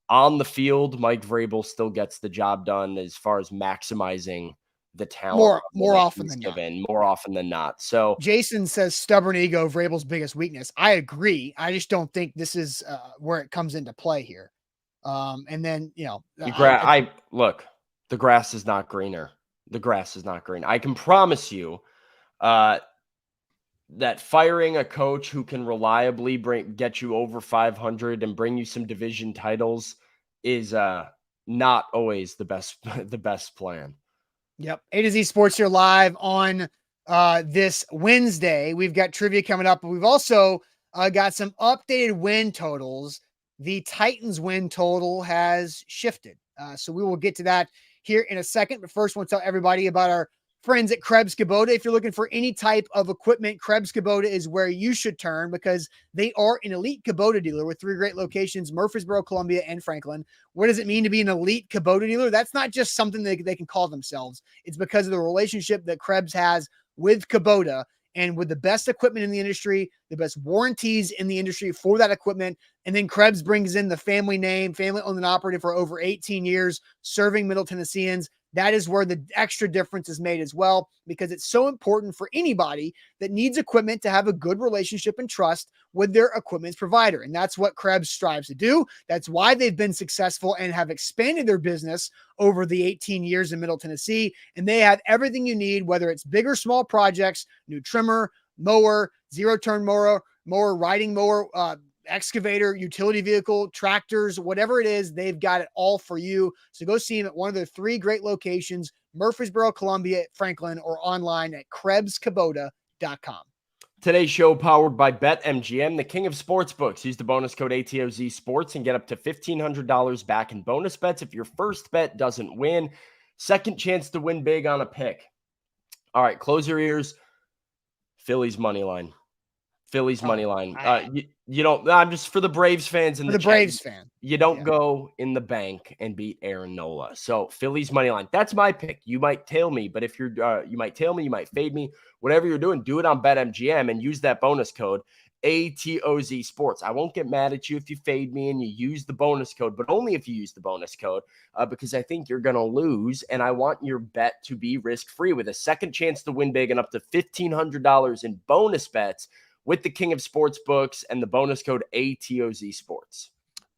on the field, Mike Vrabel still gets the job done as far as maximizing the talent more that often he's than not. given, more often than not. So Jason says stubborn ego, Vrabel's biggest weakness. I agree. I just don't think this is where it comes into play here. And then, look, the grass is not greener. The grass is not green. I can promise you that firing a coach who can reliably get you over 500 and bring you some division titles is not always the best plan. Yep. A to Z Sports here live on this Wednesday. We've got trivia coming up, but we've also got some updated win totals. The Titans win total has shifted. So we will get to that here in a second. But first, I want to tell everybody about our friends at Krebs Kubota. If you're looking for any type of equipment, Krebs Kubota is where you should turn because they are an elite Kubota dealer with 3 great locations, Murfreesboro, Columbia, and Franklin. What does it mean to be an elite Kubota dealer? That's not just something that they can call themselves. It's because of the relationship that Krebs has with Kubota and with the best equipment in the industry, the best warranties in the industry for that equipment. And then Krebs brings in the family name, family owned and operated for over 18 years, serving Middle Tennesseans. That is where the extra difference is made as well, because it's so important for anybody that needs equipment to have a good relationship and trust with their equipment provider. And that's what Krebs strives to do. That's why they've been successful and have expanded their business over the 18 years in Middle Tennessee. And they have everything you need, whether it's big or small projects, new trimmer, mower, zero-turn mower, riding mower, excavator, utility vehicle, tractors, whatever it is, they've got it all for you. So go see them at one of their 3 great locations, Murfreesboro, Columbia, Franklin, or online at KrebsKubota.com. Today's show powered by BetMGM, the king of sportsbooks. Use the bonus code ATOZ Sports and get up to $1,500 back in bonus bets if your first bet doesn't win. Second chance to win big on a pick. All right, close your ears. Phillies money line. I'm just for the Braves fans in the chat. Braves fan. You don't go in the bank and beat Aaron Nola. So Phillies money line. That's my pick. You might tail me, but if you're, you might tail me, you might fade me, whatever you're doing, do it on BetMGM and use that bonus code ATOZ Sports. I won't get mad at you if you fade me and you use the bonus code, but only if you use the bonus code because I think you're going to lose and I want your bet to be risk-free with a second chance to win big and up to $1,500 in bonus bets with the king of sports books and the bonus code ATOZ Sports.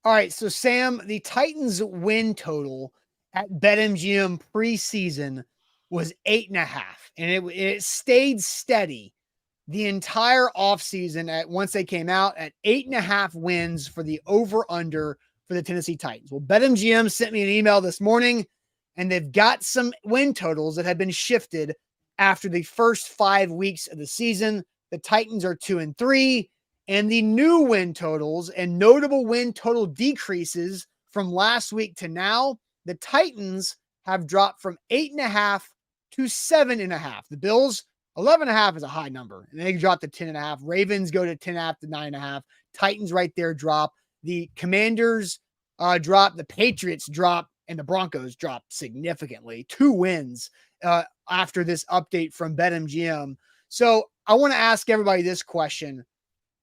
All right. So Sam, the Titans win total at BetMGM preseason was 8.5, and it stayed steady the entire offseason once they came out at 8.5 wins for the over-under for the Tennessee Titans. Well, BetMGM sent me an email this morning, and they've got some win totals that have been shifted after the first 5 weeks of the season. The Titans are 2-3, and the new win totals and notable win total decreases from last week to now, the Titans have dropped from 8.5 to 7.5. The Bills, 11.5 is a high number, and they drop to 10.5. Ravens go to 10.5 to 9.5. Titans right there drop. The Commanders drop. The Patriots drop, and the Broncos drop significantly. 2 wins after this update from BetMGM. So I want to ask everybody this question.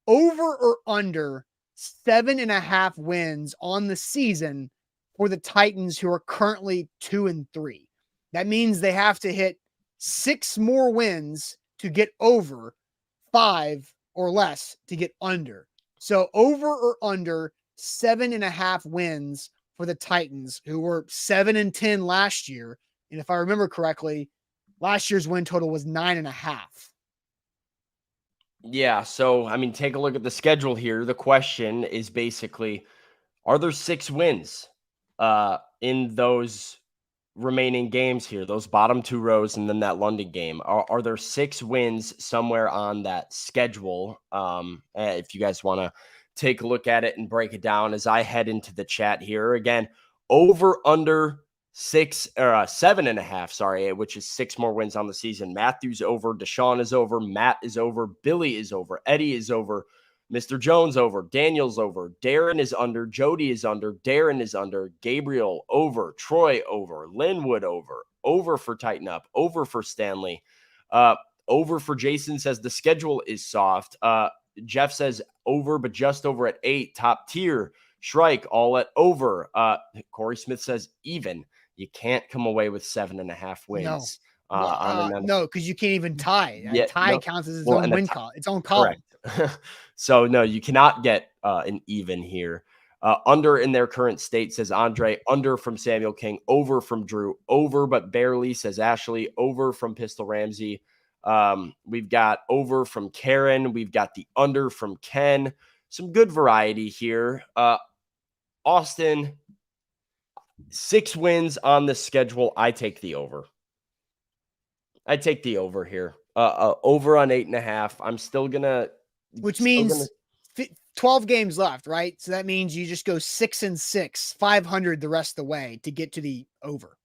Over or under 7.5 wins on the season for the Titans, who are currently 2-3. That means they have to hit 6 more wins to get over, 5 or less to get under. So over or under 7.5 wins for the Titans, who were 7-10 last year. And if I remember correctly, last year's win total was 9.5. Yeah. So, I mean, take a look at the schedule here. The question is basically, are there 6 wins in those remaining games here, those bottom 2 rows, and then that London game? Are there 6 wins somewhere on that schedule? If you guys want to take a look at it and break it down as I head into the chat here again, over under 7.5, sorry, which is 6 more wins on the season. Matthew's over, Deshaun is over, Matt is over, Billy is over, Eddie is over, Mr. Jones over, Daniel's over, Darren is under, Jody is under, Darren is under, Gabriel over, Troy over, Linwood over for Tighten Up, over for Stanley, over for Jason says the schedule is soft. Jeff says over, but just over at 8, top tier. Shrike all at over. Corey Smith says even. You can't come away with 7.5 wins. No, because you can't even tie. Yeah, Tie no. counts as its Well, own and a win tie- column, its own column. Correct. So no, you cannot get an even here. Under in their current state, says Andre. Under from Samuel King. Over from Drew. Over but barely, says Ashley. Over from Pistol Ramsey. We've got over from Karen. We've got the under from Ken. Some good variety here. Austin, 6 wins on the schedule. I take the over. I take the over here. Over on 8.5. I'm still gonna, Which means 12 games left, right? So that means you just go 6-6, 500 the rest of the way to get to the over.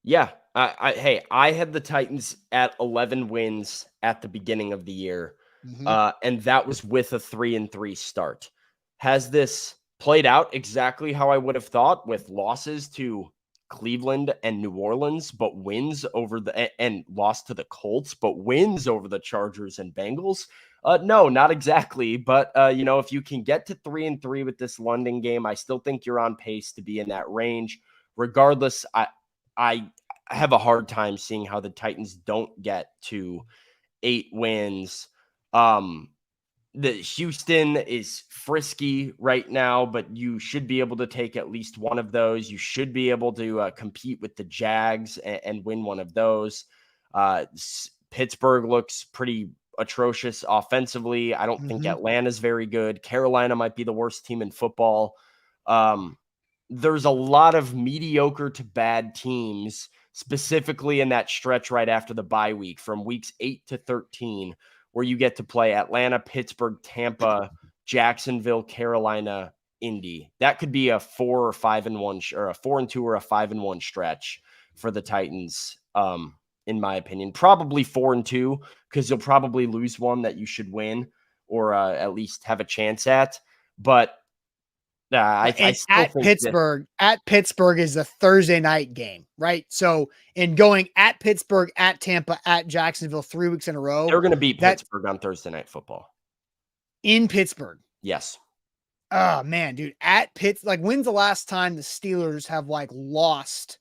Yeah. Hey, I had the Titans at 11 wins at the beginning of the year, and that was with a 3-3 start. Has this played out exactly how I would have thought, with losses to Cleveland and New Orleans, but wins over and lost to the Colts, but wins over the Chargers and Bengals? No, not exactly. But if you can get to 3-3 with this London game, I still think you're on pace to be in that range. Regardless, I have a hard time seeing how the Titans don't get to 8 wins. The Houston is frisky right now, but you should be able to take at least one of those. You should be able to compete with the Jags and win one of those. Pittsburgh looks pretty atrocious offensively. I don't think Atlanta's very good. Carolina might be the worst team in football. There's a lot of mediocre to bad teams, specifically in that stretch right after the bye week from weeks 8 to 13, where you get to play Atlanta, Pittsburgh, Tampa, Jacksonville, Carolina, Indy. That could be a 4 or 5-1 or a 4-2 or a 5-1 stretch for the Titans. In my opinion, probably 4-2, because you'll probably lose one that you should win or at least have a chance at. But I still at think Pittsburgh, at Pittsburgh is a Thursday night game, right? So in going at Pittsburgh, at Tampa, at Jacksonville 3 weeks in a row, they're going to beat Pittsburgh on Thursday Night Football. In Pittsburgh. Yes. Oh man, dude. At when's the last time the Steelers have lost?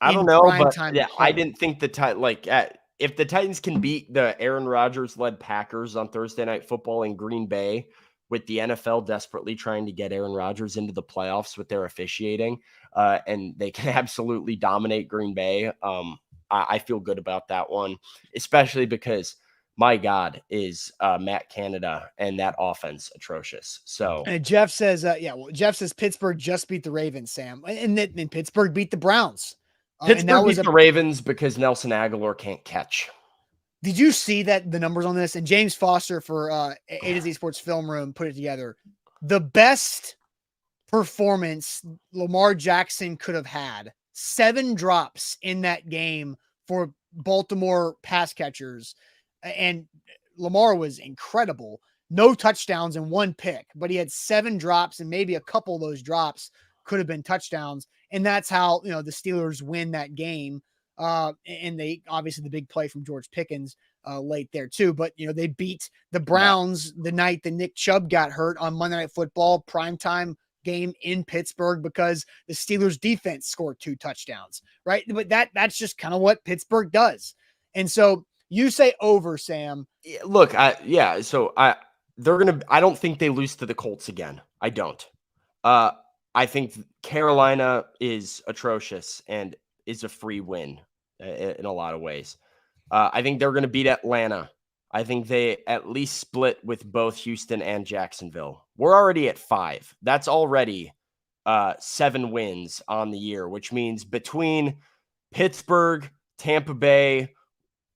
I don't know, but yeah, I didn't think if the Titans can beat the Aaron Rodgers led Packers on Thursday Night Football in Green Bay, with the NFL desperately trying to get Aaron Rodgers into the playoffs with their officiating, and they can absolutely dominate Green Bay. I feel good about that one, especially because my God is Matt Canada and that offense atrocious. So and Jeff says, Jeff says Pittsburgh just beat the Ravens, Sam, and then Pittsburgh beat the Browns. Pittsburgh beat the Ravens because Nelson Aguilar can't catch. Did you see that the numbers on this? And James Foster for A to Z Sports Film Room put it together. The best performance Lamar Jackson could have had. 7 drops in that game for Baltimore pass catchers. And Lamar was incredible. No touchdowns and 1 pick, but he had 7 drops, and maybe a couple of those drops could have been touchdowns. And that's how, the Steelers win that game. And they obviously the big play from George Pickens late there too. But they beat the Browns the night that Nick Chubb got hurt on Monday Night Football, primetime game in Pittsburgh, because the Steelers defense scored 2 touchdowns, right? But that's just kind of what Pittsburgh does. And so you say over, Sam. Look, I don't think they lose to the Colts again. I don't. I think Carolina is atrocious and is a free win in a lot of ways. I think they're going to beat Atlanta. I think they at least split with both Houston and Jacksonville. We're already at 5. That's already 7 wins on the year, which means between Pittsburgh, Tampa Bay,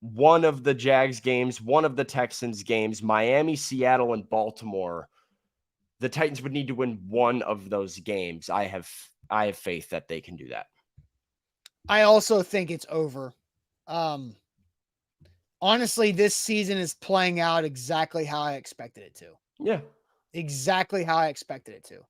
one of the Jags games, one of the Texans games, Miami, Seattle, and Baltimore, the Titans would need to win one of those games. I have faith that they can do that. I also think it's over. Honestly, this season is playing out exactly how I expected it to. Yeah. Exactly how I expected it to.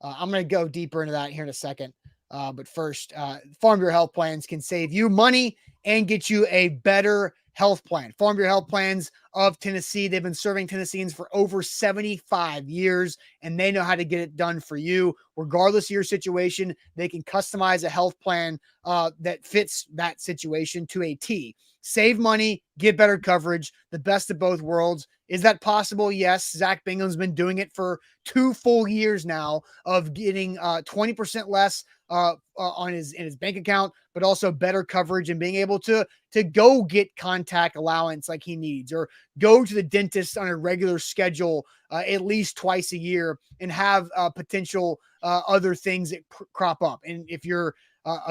I'm going to go deeper into that here in a second. But first, Farm Bureau Health Plans can save you money and get you a better health plan. Farm Bureau Health Plans of Tennessee. They've been serving Tennesseans for over 75 years, and they know how to get it done for you. Regardless of your situation, they can customize a health plan that fits that situation to a T. Save money, get better coverage, the best of both worlds. Is that possible? Yes. Zach Bingham's been doing it for 2 full years now of getting 20% less in his bank account, but also better coverage and being able to go get contact allowance like he needs, or go to the dentist on a regular schedule at least twice a year, and have potential other things that crop up. And if you're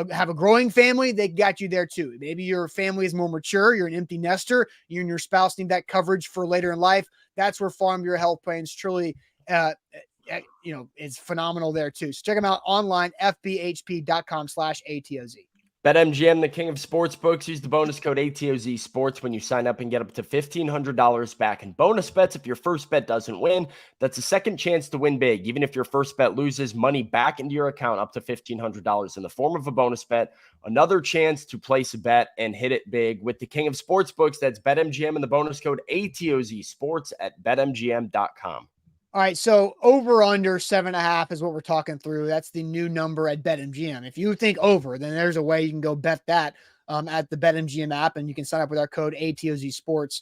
have a growing family, they got you there too. Maybe your family is more mature, you're an empty nester, you and your spouse need that coverage for later in life. That's where Farm Bureau Health Plans truly is phenomenal there too. So check them out online, fbhp.com/ATOZ. BetMGM, the king of sportsbooks. Use the bonus code ATOZ Sports when you sign up and get up to $1,500 back in bonus bets if your first bet doesn't win. That's a second chance to win big. Even if your first bet loses, money back into your account up to $1,500 in the form of a bonus bet. Another chance to place a bet and hit it big with the king of sportsbooks. That's BetMGM and the bonus code ATOZ Sports at betmgm.com. All right, so over under 7.5 is what we're talking through. That's the new number at BetMGM. If you think over, then there's a way you can go bet that at the BetMGM app, and you can sign up with our code ATOZ Sports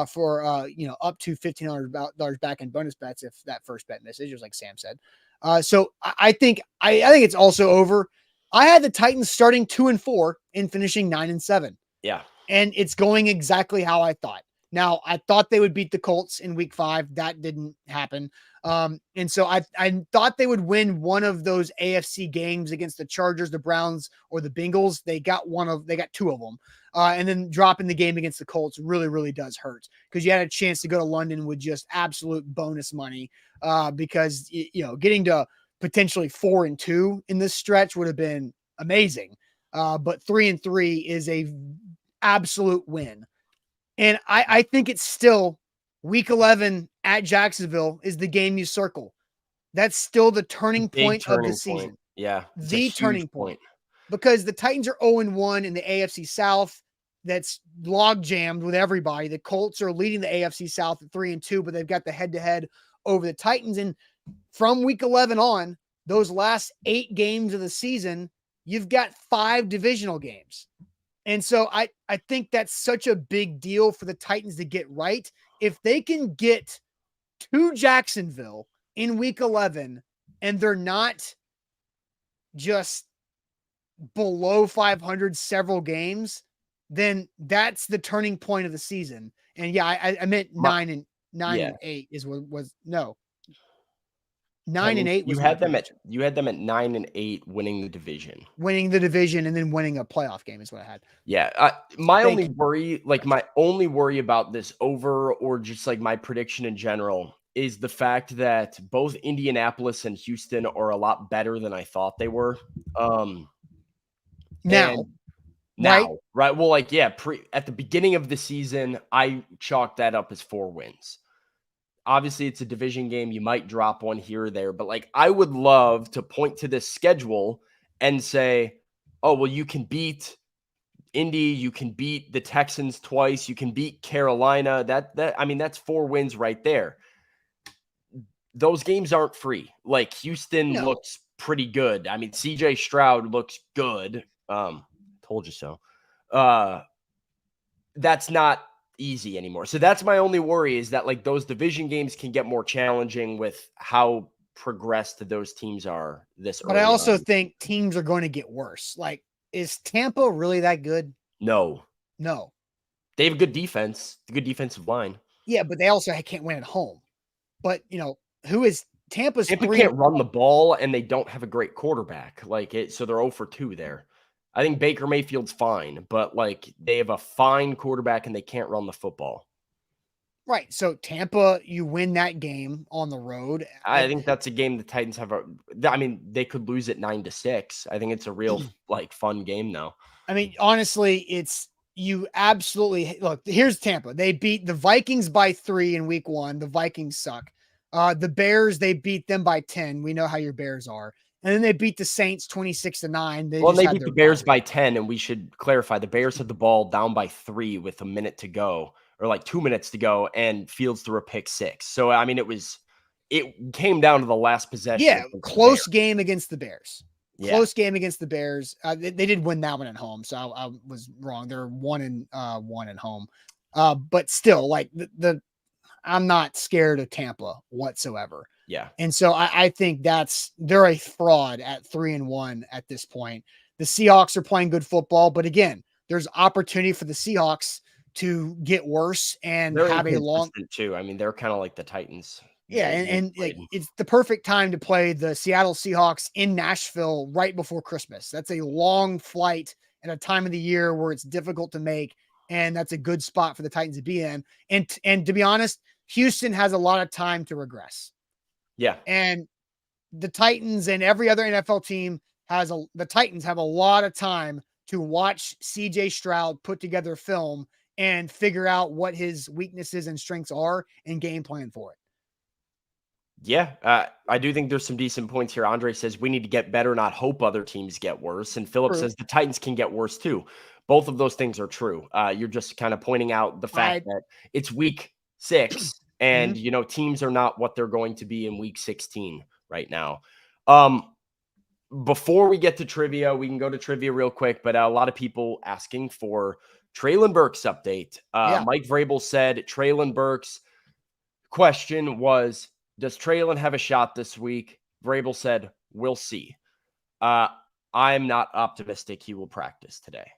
for up to $1,500 back in bonus bets if that first bet misses, just like Sam said. So I think it's also over. I had the Titans starting 2-4 and finishing 9-7. Yeah, and it's going exactly how I thought. Now, I thought they would beat the Colts in week 5. That didn't happen. And so I thought they would win one of those AFC games against the Chargers, the Browns, or the Bengals. They got 2 of them. And then dropping the game against the Colts really, really does hurt, because you had a chance to go to London with just absolute bonus money because, getting to potentially 4-2 in this stretch would have been amazing. But 3-3 is a absolute win. And I think it's still week 11 at Jacksonville is the game you circle. That's still the turning point of the season. Yeah. The turning point. Because the Titans are 0-1 in the AFC South. That's log jammed with everybody. The Colts are leading the AFC South at 3-2, but they've got the head-to-head over the Titans. And from week 11 on, those last 8 games of the season, you've got 5 divisional games. And so I think that's such a big deal for the Titans to get right. If they can get to Jacksonville in week 11 and they're not just below 500 several games, then that's the turning point of the season. And yeah, I meant 9 and 8 is what was 9 and 8. You had them at 9 and 8, winning the division, and then winning a playoff game is what I had. Yeah. My only worry about this over, or just like my prediction in general, is the fact that both Indianapolis and Houston are a lot better than I thought they were. Now, right. Well, at the beginning of the season, I chalked that up as 4 wins. Obviously, it's a division game. You might drop one here or there, but I would love to point to this schedule and say, oh, well, you can beat Indy, you can beat the Texans twice, you can beat Carolina. That's 4 wins right there. Those games aren't free. Houston looks pretty good. CJ Stroud looks good. Told you so. That's not easy anymore. So that's my only worry, is that like those division games can get more challenging with how progressed those teams are this But I early also on. think teams are going to get worse. Like, is Tampa really that good? No. No. They have a good defense, a good defensive line. Yeah, but they also can't win at home. But, who is Tampa's Tampa 3? can't run the ball, and they don't have a great quarterback. So they're 0 for 2 there. I think Baker Mayfield's fine, but like they have a fine quarterback and they can't run the football. Right. So Tampa, you win that game on the road. I think that's a game the Titans they could lose it 9-6. I think it's a real like fun game though. I mean, honestly, you absolutely look. Here's Tampa. They beat the Vikings by 3 in week 1. The Vikings suck. The Bears, they beat them by 10. We know how your Bears are. And then they beat the Saints 26-9. They beat the Bears by 10, and we should clarify the Bears had the ball down by 3 with a minute to go, or like 2 minutes to go, and Fields threw a pick 6. So I mean, it came down to the last possession. Yeah, close game against the Bears. Yeah. Close game against the Bears. They did win that one at home, so I was wrong. They're 1-1 at home. But still, like I'm not scared of Tampa whatsoever. Yeah. And so I think they're a fraud at 3-1 at this point. The Seahawks are playing good football, but again, there's opportunity for the Seahawks to get worse and They're have a long inconsistent too. I mean, they're kind of like the Titans. Yeah, and like, it's the perfect time to play the Seattle Seahawks in Nashville right before Christmas. That's a long flight at a time of the year where it's difficult to make, and that's a good spot for the Titans to be in. And to be honest, Houston has a lot of time to regress. Yeah. And the Titans and every other NFL team the Titans have a lot of time to watch CJ Stroud put together film and figure out what his weaknesses and strengths are and game plan for it. Yeah, I do think there's some decent points here. Andre says we need to get better, not hope other teams get worse. And Philip says the Titans can get worse too. Both of those things are true. You're just kind of pointing out the fact that it's week 6 and, teams are not what they're going to be in week 16 right now. Before we get to trivia, we can go to trivia real quick, but a lot of people asking for Treylon Burks update. Mike Vrabel said Treylon Burks question was, does Treylon have a shot this week? Vrabel said, we'll see. I'm not optimistic he will practice today.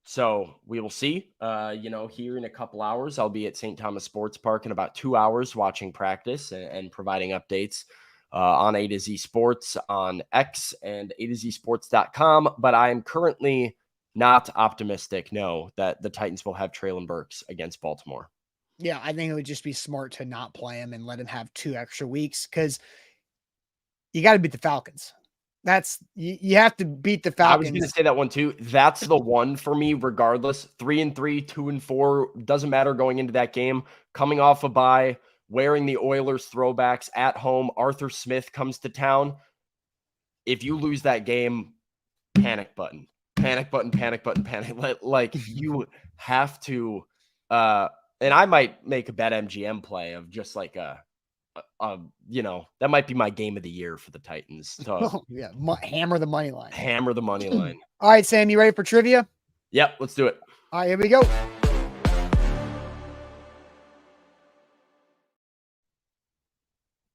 So we will see. Here in a couple hours, I'll be at St. Thomas Sports Park in about 2 hours watching practice and providing updates on A to Z Sports on X and A to Z Sports.com. But I am currently not optimistic, that the Titans will have Treylon Burks against Baltimore. Yeah, I think it would just be smart to not play him and let him have 2 extra weeks because you got to beat the Falcons. You have to beat the Falcons. I was going to say that one too. That's the one for me, regardless. 3-3, 2-4, doesn't matter going into that game. Coming off a bye, wearing the Oilers throwbacks at home. Arthur Smith comes to town. If you lose that game, panic button. Like you have to. And I might make a BetMGM play of just like that might be my game of the year for the Titans. So, hammer the money line. Hammer the money line. All right, Sam, you ready for trivia? Yep, let's do it. All right, here we go.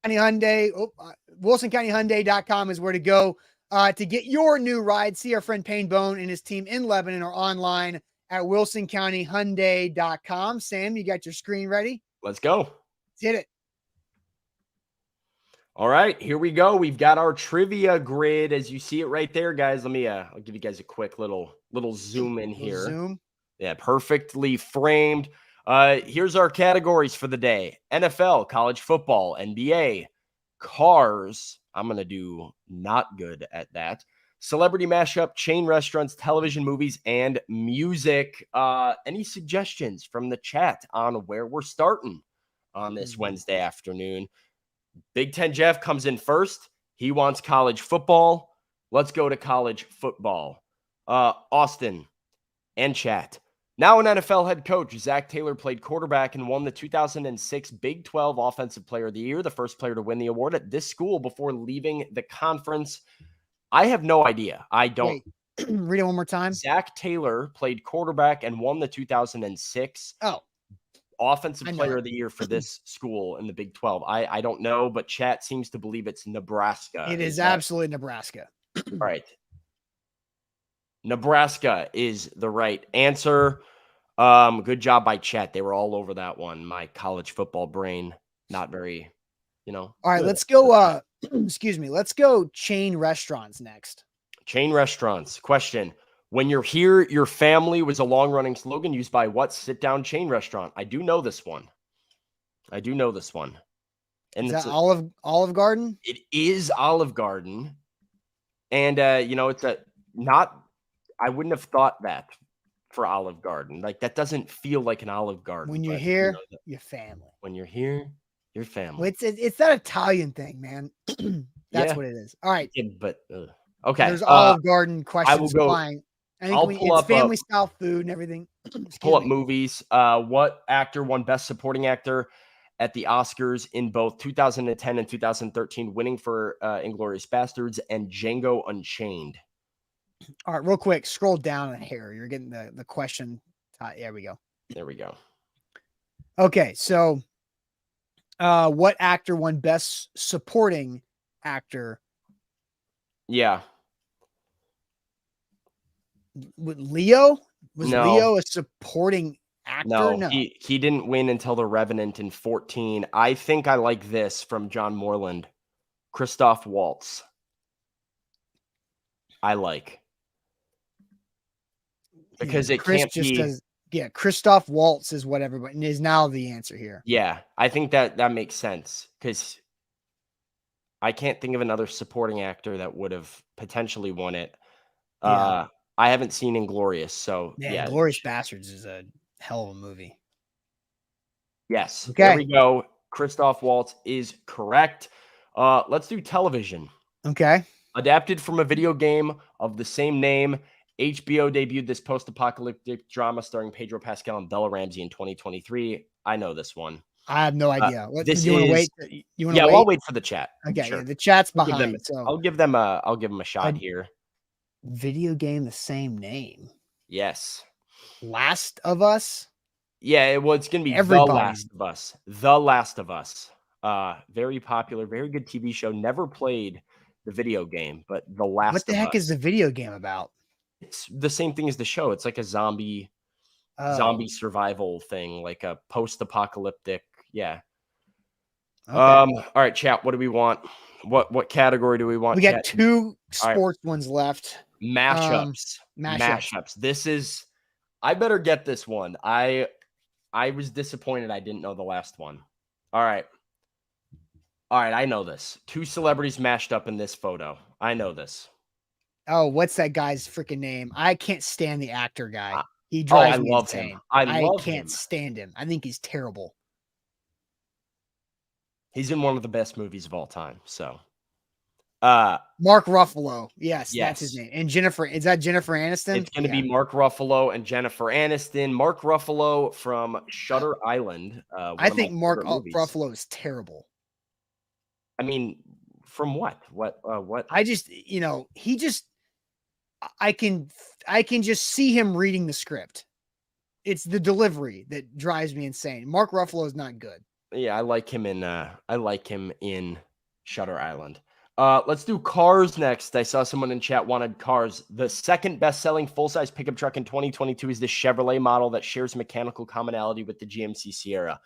WilsonCountyHyundai.com is where to go to get your new ride. See our friend Payne Bone and his team in Lebanon or online at WilsonCountyHyundai.com. Sam, you got your screen ready? Let's go. Let's hit it. All right, here we go. We've got our trivia grid as you see it right there, guys. Let me I'll give you guys a quick little zoom in here. Zoom. Yeah, perfectly framed. Here's our categories for the day. NFL, college football, NBA, cars. I'm going to do not good at that. Celebrity mashup, chain restaurants, television, movies, and music. Any suggestions from the chat on where we're starting on this Wednesday afternoon? Big Ten Jeff comes in first. He wants college football. Let's go to college football. Austin and chat. Now an NFL head coach, Zach Taylor played quarterback and won the 2006 Big 12 Offensive Player of the Year, the first player to win the award at this school before leaving the conference. I have no idea. I don't. Read it one more time. Zach Taylor played quarterback and won the 2006 offensive I know player it. of the year for this school in the Big 12? I don't know, but chat seems to believe it's Nebraska. It is that absolutely Nebraska. all right? Nebraska is the right answer. Good job by chat. They were all over that one. My college football brain, not very, All right, good. let's go. Excuse me. Let's go chain restaurants next. Chain restaurants. Question. When you're here, your family was a long-running slogan used by what sit-down chain restaurant? I do know this one. And Is it's that Olive Garden? it is Olive Garden. And it's I wouldn't have thought that for Olive Garden. Like that doesn't feel like an Olive Garden. When you're but, here, your family. when you're here, your family. Well, it's that Italian thing, man. That's Yeah. what it is. All right. Yeah, but okay. There's Olive Garden questions go- flying. I I'll think pull it's up, family style food and everything. pull up Excuse me. movies. What actor won Best Supporting Actor at the Oscars in both 2010 and 2013, winning for Inglourious Bastards and Django Unchained? All right, real quick, scroll down a hair. You're getting the question. There we go. There we go. Okay, so what actor won Best Supporting Actor? Yeah. With Leo? Was No. Leo a supporting actor? No, he didn't win until The Revenant in 2014. I think I like this from John Moreland. Christoph Waltz. I like. Because it Chris can't just be. does. Yeah, Christoph Waltz is what everybody is now the answer here. Yeah, I think that makes sense because I can't think of another supporting actor that would have potentially won it. Yeah. I haven't seen Inglourious, so Yeah, Glorious Bastards is a hell of a movie. Yes. Okay. There we go. Christoph Waltz is correct. Let's do television. Okay. Adapted from a video game of the same name, HBO debuted this post-apocalyptic drama starring Pedro Pascal and Bella Ramsey in 2023. I know this one. I have no idea. What this you want to is- wait? You want to Yeah, wait? well, I'll wait for the chat. Okay, Sure. yeah, the chat's I'll give them- behind. So I'll give them a shot here. video game, the same name. Yes. Last of Us. Yeah, well, it's going to be Everybody. The Last of Us. The Last of Us. Very popular, very good TV show. Never played the video game, but The Last of Us. What the heck is the video game about? It's the same thing as the show. It's like a zombie survival thing, like a post-apocalyptic. Yeah. Okay. All right, chat. What do we want? What category do we want? We got chat? two All right. sports ones left. Mashups. Mashups. This is. I better get this one. I was disappointed I didn't know the last one. All right. I know this. Two celebrities mashed up in this photo. I know this. Oh, what's that guy's freaking name? I can't stand the actor guy. He drives me love insane. him. I love can't him. stand him. I think he's terrible. He's in one of the best movies of all time. So, Mark Ruffalo. Yes, that's his Yes. name. And Jennifer, is that Jennifer Aniston? it's going to be Mark Ruffalo and Jennifer Aniston. Mark Ruffalo from Shutter Island. I think Mark movies. Ruffalo is terrible. I mean, from what? What? I just, I can just see him reading the script. It's the delivery that drives me insane. Mark Ruffalo is not good. Yeah, I like him in Shutter Island. Let's do Cars next. I saw someone in chat wanted Cars. The second best-selling full-size pickup truck in 2022 is the Chevrolet model that shares mechanical commonality with the GMC Sierra.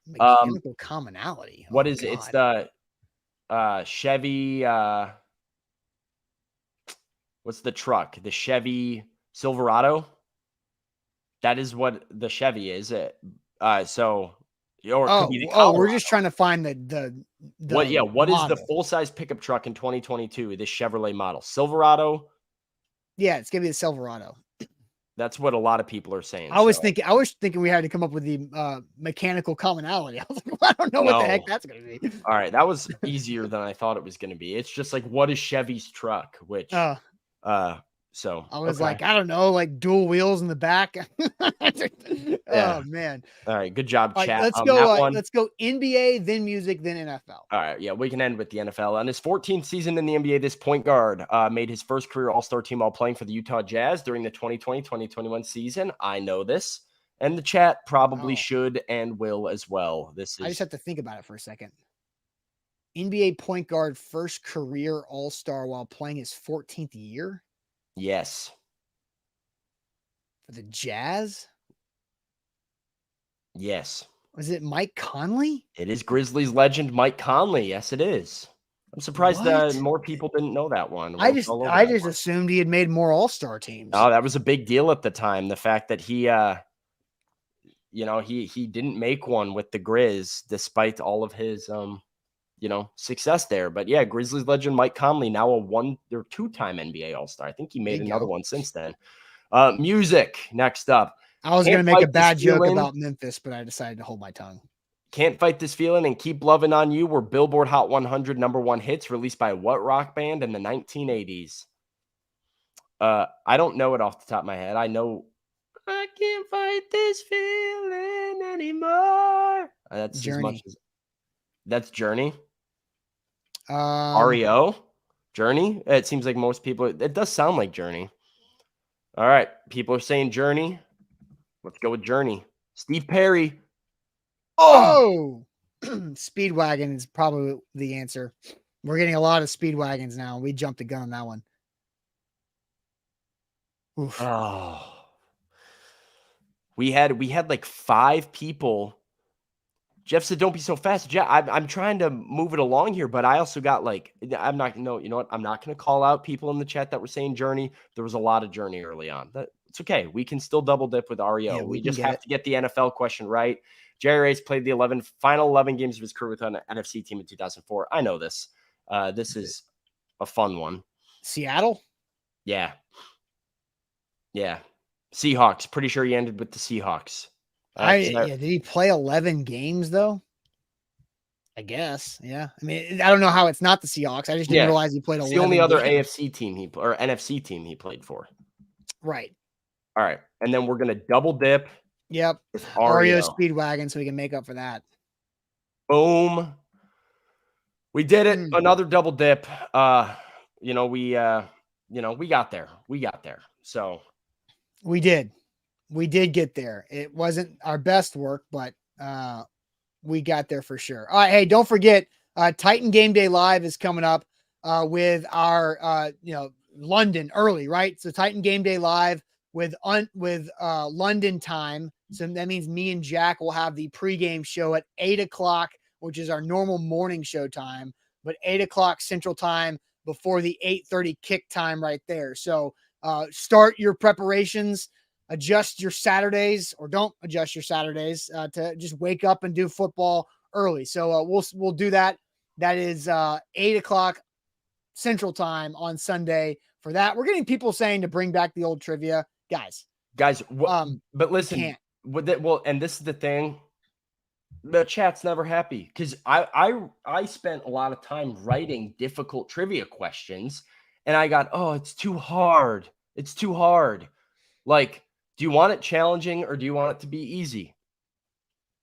Mechanical commonality. What is it? It's the Chevy. What's the truck? The Chevy Silverado. That is what the Chevy is. We're just trying to find the what is model. the full-size pickup truck in 2022? The Chevrolet model. Silverado. Yeah, it's gonna be the Silverado. That's what a lot of people are saying. I was thinking we had to come up with the mechanical commonality. I was like, well, I don't know what the heck that's gonna be. All right, that was easier than I thought it was gonna be. It's just like, what is Chevy's truck? Which so I was like, I don't know, like dual wheels in the back. Oh man. All right, good job, All chat. right, let's go NBA, then music, then NFL. All right, yeah, we can end with the NFL. On his 14th season in the NBA, this point guard made his first career All-Star team while playing for the Utah Jazz during the 2020-2021 season. I know this. And the chat probably Oh. should and will as well. I just have to think about it for a second. NBA point guard, first career All-Star while playing his 14th year yes. for the Jazz. Yes. Was it Mike Conley? It is Grizzlies legend Mike Conley. Yes, it is. I'm surprised that What? more people didn't know that one. I We're just all over that one. assumed he had made more All-Star teams. Oh, that was a big deal at the time. The fact that he he didn't make one with the Grizz despite all of his success there. But yeah, Grizzlies legend Mike Conley, now a 1 or 2-time NBA All-Star. I think he made another one since then. Music next up. I was going to make a bad joke about Memphis, but I decided to hold my tongue. Can't Fight This Feeling and Keep Loving on You were Billboard Hot 100 #1 hits released by what rock band in the 1980s? I don't know it off the top of my head. I know I can't fight this feeling anymore. That's Journey. as much as that's Journey. Um, REO? Journey? It seems like most people, it does sound like Journey. All right. People are saying Journey. Let's go with Journey. Steve Perry. Oh, Speedwagon is probably the answer. We're getting a lot of Speedwagons now. We jumped the gun on that one. Oof. Oh. We had like 5 people. Jeff said, "Don't be so fast." Jeff, I'm trying to move it along here, but I also got like, I'm not, no, you know what? I'm not going to call out people in the chat that were saying Journey. There was a lot of Journey early on. It's okay. We can still double dip with REO. Yeah, we just have to get the NFL question right. Jerry Rice played the final 11 games of his career with an NFC team in 2004. I know this. This is a fun one. Seattle? Yeah. Yeah. Seahawks. Pretty sure he ended with the Seahawks. Did he play 11 games though? I guess. Yeah. I mean, I don't know how it's not the Seahawks. I just didn't realize he played 11 games. The only other games. AFC team or NFC team he played for. Right. All right. And then we're going to double dip. Yep. REO Speedwagon, so we can make up for that. Boom. We did it. Another double dip. We got there. So we did get there. It wasn't our best work, but we got there for sure. All right. Hey, don't forget, Titan Game Day Live is coming up with our London early, right? So Titan Game Day Live with London time. So that means me and Jack will have the pregame show at 8:00, which is our normal morning show time, but 8:00 Central Time before the 8:30 kick time right there. So start your preparations, adjust your Saturdays, or don't adjust your Saturdays to just wake up and do football early. So we'll do that. That is 8:00 Central Time on Sunday for that. We're getting people saying to bring back the old trivia, guys. But listen, and this is the thing. The chat's never happy because I spent a lot of time writing difficult trivia questions, and I got, it's too hard. It's too hard. Like, do you want it challenging or do you want it to be easy?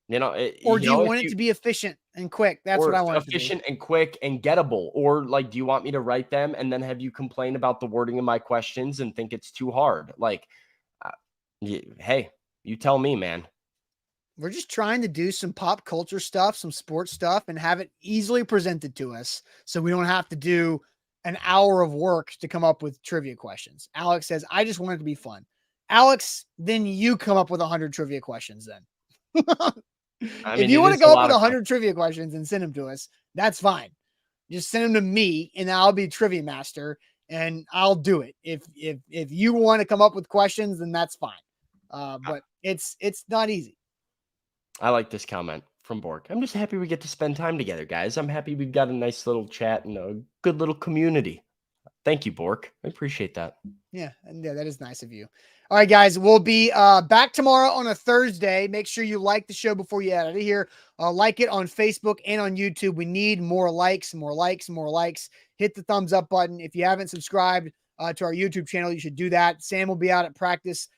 Or do you want it to be efficient and quick? That's what I want. Efficient and quick and gettable. Or like, do you want me to write them and then have you complain about the wording of my questions and think it's too hard? Like, hey, you tell me, man. We're just trying to do some pop culture stuff, some sports stuff, and have it easily presented to us so we don't have to do an hour of work to come up with trivia questions. Alex says, I just want it to be fun. Alex, then you come up with 100 trivia questions then. If you want to go up with 100 trivia questions and send them to us, that's fine. Just send them to me and I'll be trivia master and I'll do it. If you want to come up with questions, then that's fine. But it's not easy. I like this comment from Bork. I'm just happy we get to spend time together, guys. I'm happy we've got a nice little chat and a good little community. Thank you, Bork. I appreciate that. Yeah, that is nice of you. All right, guys, we'll be back tomorrow on a Thursday. Make sure you like the show before you get out of here. Like it on Facebook and on YouTube. We need more likes, more likes, more likes. Hit the thumbs up button. If you haven't subscribed to our YouTube channel, you should do that. Sam will be out at practice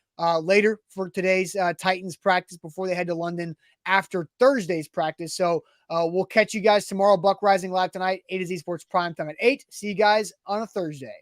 later for today's Titans practice before they head to London after Thursday's practice. So we'll catch you guys tomorrow. Buck Rising live tonight, A to Z Sports Primetime at 8. See you guys on a Thursday.